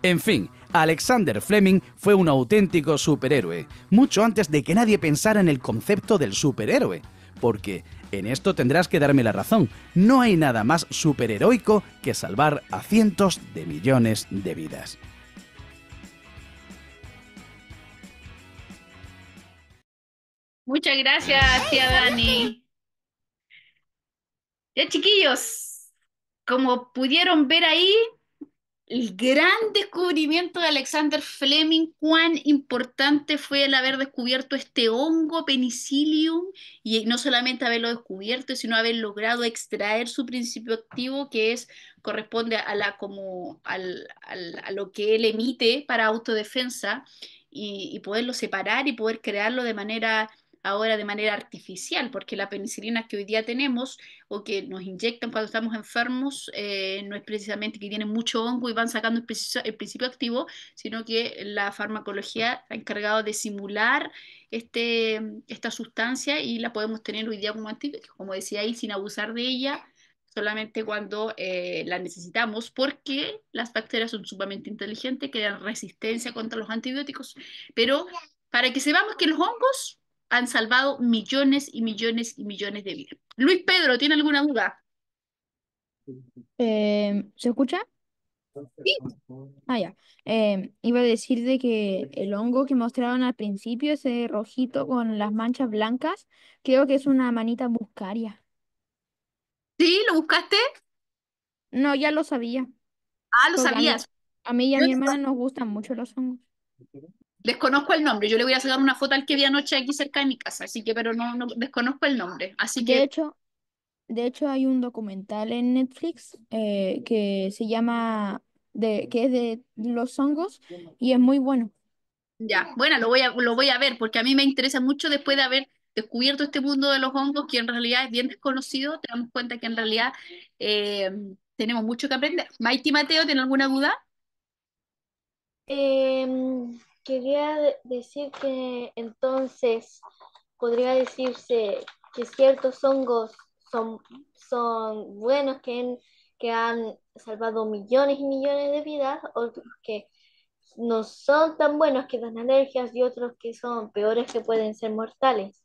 En fin, Alexander Fleming fue un auténtico superhéroe, mucho antes de que nadie pensara en el concepto del superhéroe. Porque, en esto tendrás que darme la razón, no hay nada más superheroico que salvar a cientos de millones de vidas. Muchas gracias, tía Dani. Ya, chiquillos, como pudieron ver ahí, el gran descubrimiento de Alexander Fleming, cuán importante fue el haber descubierto este hongo Penicillium, y no solamente haberlo descubierto, sino haber logrado extraer su principio activo, que es corresponde a a lo que él emite para autodefensa, y poderlo separar y poder crearlo ahora de manera artificial, porque la penicilina que hoy día tenemos o que nos inyectan cuando estamos enfermos, no es precisamente que tienen mucho hongo y van sacando el principio activo, sino que la farmacología ha encargado de simular esta sustancia y la podemos tener hoy día como antibiótico, como decía ahí, sin abusar de ella, solamente cuando la necesitamos, porque las bacterias son sumamente inteligentes, crean resistencia contra los antibióticos, pero para que sepamos que los hongos han salvado millones y millones y millones de vidas. Luis Pedro, ¿tiene alguna duda? ¿Se escucha? Sí. Ah, ya. Iba a decir de que el hongo que mostraron al principio, ese rojito con las manchas blancas, creo que es una manita muscaria. ¿Sí? ¿Lo buscaste? No, ya lo sabía, Ah, lo porque sabías. a mí y a Yo mi hermana nos gustan mucho los hongos. desconozco el nombre. Yo le voy a sacar una foto al que vi anoche aquí cerca de mi casa, así que, pero no desconozco el nombre. Así De que, hecho, de hecho hay un documental en Netflix que se llama, que es de los hongos y es muy bueno. ya, bueno, lo voy a ver, porque a mí me interesa mucho después de haber descubierto este mundo de los hongos, que en realidad es bien desconocido. Te damos cuenta que en realidad eh, tenemos mucho que aprender. Maite y Mateo, ¿tienen alguna duda? Em, quería decir que entonces podría decirse que ciertos hongos son, son buenos, que han salvado millones y millones de vidas, o que no son tan buenos, que dan alergias, y otros que son peores, que pueden ser mortales.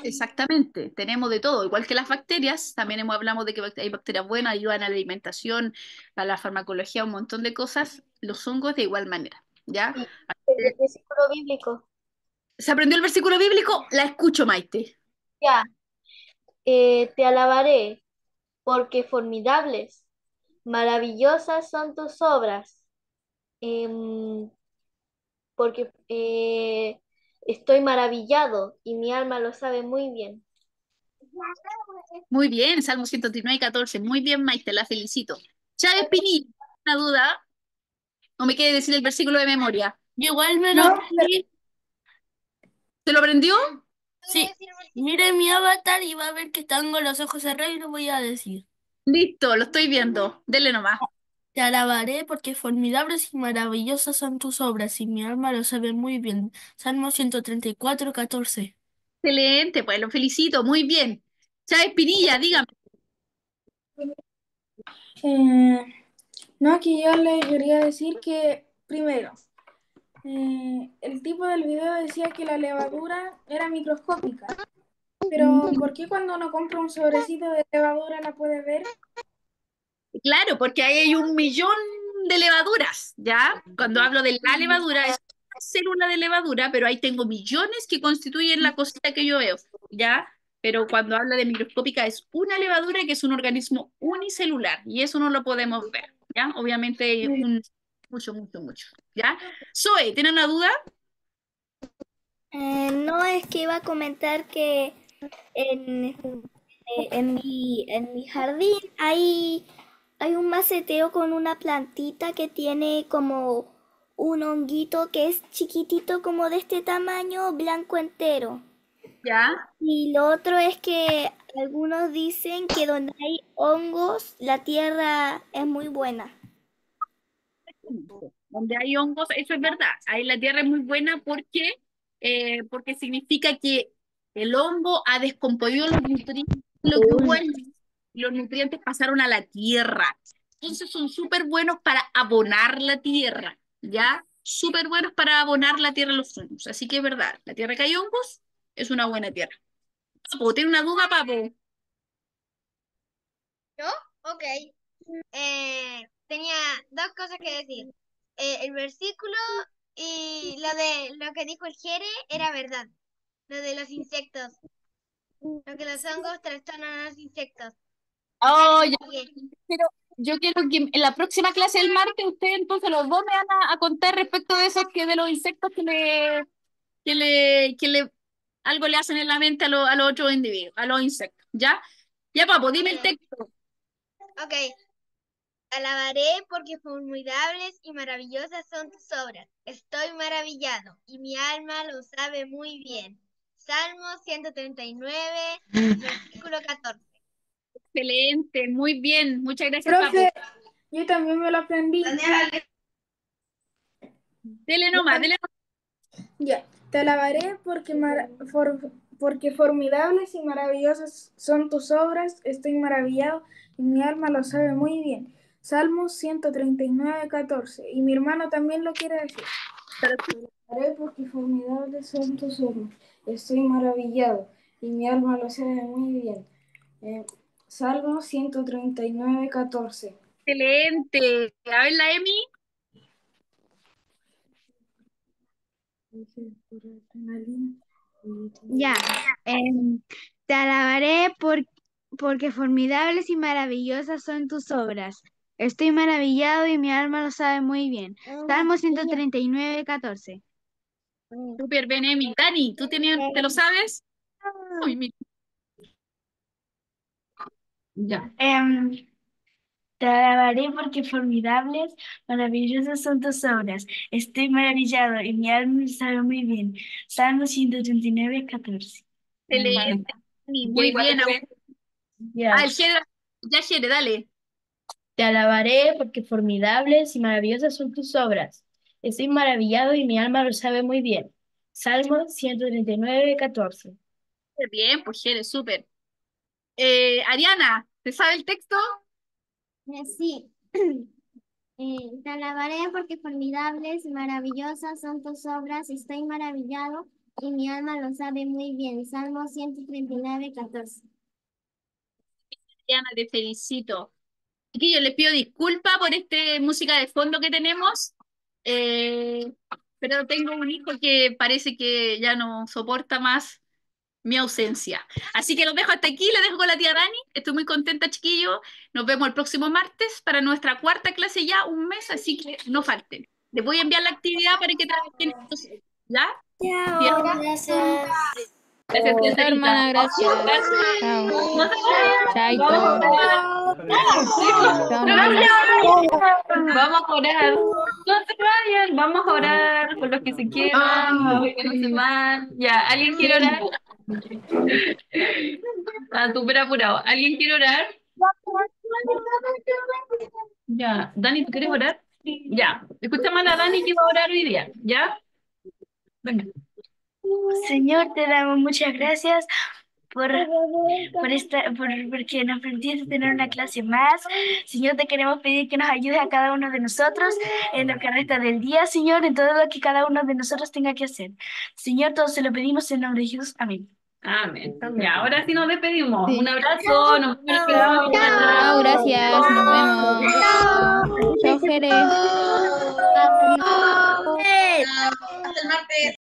Exactamente, tenemos de todo, igual que las bacterias, también hablamos de que hay bacterias buenas, ayudan a la alimentación, a la farmacología, un montón de cosas, los hongos de igual manera, ¿ya? Y el versículo bíblico, ¿Se aprendió el versículo bíblico? La escucho, Maite. ya, te alabaré, porque formidables, maravillosas son tus obras, em, porque estoy maravillado y mi alma lo sabe muy bien. Muy bien, Salmo 139, 14, muy bien, Maite, la felicito. Chávez Pinilla, ¿una duda? ¿O me quiere decir el versículo de memoria? Yo igual me lo No, aprendí. ¿Se lo aprendió? Sí, mire mi avatar y va a ver que tengo los ojos cerrados y lo voy a decir. Listo, lo estoy viendo, dele nomás. Te alabaré porque formidables y maravillosas son tus obras y mi alma lo sabe muy bien. Salmo 134, 14. Excelente, pues lo felicito, muy bien. Chávez Pinilla, dígame. eh, no, que yo le quería decir que, primero, el tipo del video decía que la levadura era microscópica, pero ¿por qué cuando uno compra un sobrecito de levadura la puede ver? Claro, porque ahí hay 1 millón de levaduras, ¿ya? Cuando hablo de la levadura, es una célula de levadura, pero ahí tengo millones que constituyen la cosita que yo veo, ¿ya? Pero cuando habla de microscópica es una levadura que es un organismo unicelular y eso no lo podemos ver, ¿ya? Obviamente mucho, mucho, mucho, ¿ya? Zoe, ¿tiene una duda? No, es que iba a comentar que en, en mi jardín hay un maceteo con una plantita que tiene como un honguito que es chiquitito como de este tamaño, blanco entero. ¿Ya? Y lo otro es que algunos dicen que donde hay hongos, la tierra es muy buena. Donde hay hongos, eso es verdad. Ahí la tierra es muy buena porque significa que el hongo ha descompuesto los nutrientes, lo que hubo ahí, y los nutrientes pasaron a la tierra. Entonces son súper buenos para abonar la tierra, ¿ya? Súper buenos para abonar la tierra a los hongos. Así que es verdad, la tierra que hay hongos es una buena tierra. Papo, ¿tiene una duda, Papo? ¿Yo? Ok. Tenía dos cosas que decir. El versículo y lo de lo que dijo el Jere era verdad. Lo de los insectos. Lo que los hongos trastornan a los insectos. Oh, Ya ya. le expliqué. Pero yo quiero que en la próxima clase del martes ustedes entonces los dos me van a contar respecto de esos de los insectos que algo le hacen en la mente a los otros individuos, a los insectos, ¿ya? Ya, papo, dime el texto. Ok. Alabaré porque formidables y maravillosas son tus obras. Estoy maravillado y mi alma lo sabe muy bien. Salmo 139, versículo 14. Excelente, muy bien, muchas gracias, papo. Profe, yo también me lo aprendí. Dele nomás, dele nomás. Ya, te alabaré porque formidables y maravillosas son tus obras, estoy maravillado y mi alma lo sabe muy bien. Salmos 139, 14. Y mi hermano también lo quiere decir. Te alabaré porque formidables son tus obras, estoy maravillado y mi alma lo sabe muy bien. Salmos 139, 14. Excelente. A ver, la Emi. Ya, te alabaré porque formidables y maravillosas son tus obras. Estoy maravillado y mi alma lo sabe muy bien. Salmo 139, 14. Súper bien, Emi. Dani, ¿te lo sabes? Uy, ya. Te alabaré porque formidables, maravillosas son tus obras. Estoy maravillado y mi alma lo sabe muy bien. Salmo 139, 14. Excelente, Dani, muy bien. Ya. El Jere, ya Jere, dale. Te alabaré porque formidables y maravillosas son tus obras. estoy maravillado y mi alma lo sabe muy bien. Salmo 139, 14. Bien, pues Jere, súper. Ariana, ¿te sabe el texto? Sí. Te alabaré porque formidables, maravillosas son tus obras, estoy maravillado y mi alma lo sabe muy bien. Salmo 139, 14. Ariana, te felicito. Aquí yo les pido disculpas por este música de fondo que tenemos, eh, pero tengo un hijo que parece que ya no soporta más mi ausencia. Así que los dejo hasta aquí, les dejo con la tía Dani. Estoy muy contenta, chiquillos. Nos vemos el próximo martes para nuestra cuarta clase ya, un mes, así que no falten. Les voy a enviar la actividad para que trabajen estos, ¿ya? ¿Ya? Chao. Gracias. Gracias, tía Chao, Sarita. hermana, gracias. Chao. No se vayan. Chaito. Vamos a orar. Chao, hermana. Vamos a orar. No se vayan. Vamos a orar por los que se quedan, los que no se van. Ya, ¿alguien quiere orar? Está súper apurado. ¿Alguien quiere orar? Ya. Dani, ¿tú quieres orar? Ya. Escúchame a la Dani que va a orar hoy día. ¿Ya? Venga. Señor, te damos muchas gracias porque nos permitiste tener una clase más. Señor, te queremos pedir que nos ayudes a cada uno de nosotros en lo que resta del día, Señor, en todo lo que cada uno de nosotros tenga que hacer. Señor, todo se lo pedimos en nombre de Jesús. Amén. Amén. Ya, ahora sí nos despedimos. Sí. Un abrazo. Nos vemos la próxima semana. Chao, gracias. Nos vemos. Chao, Jere. Hasta el martes.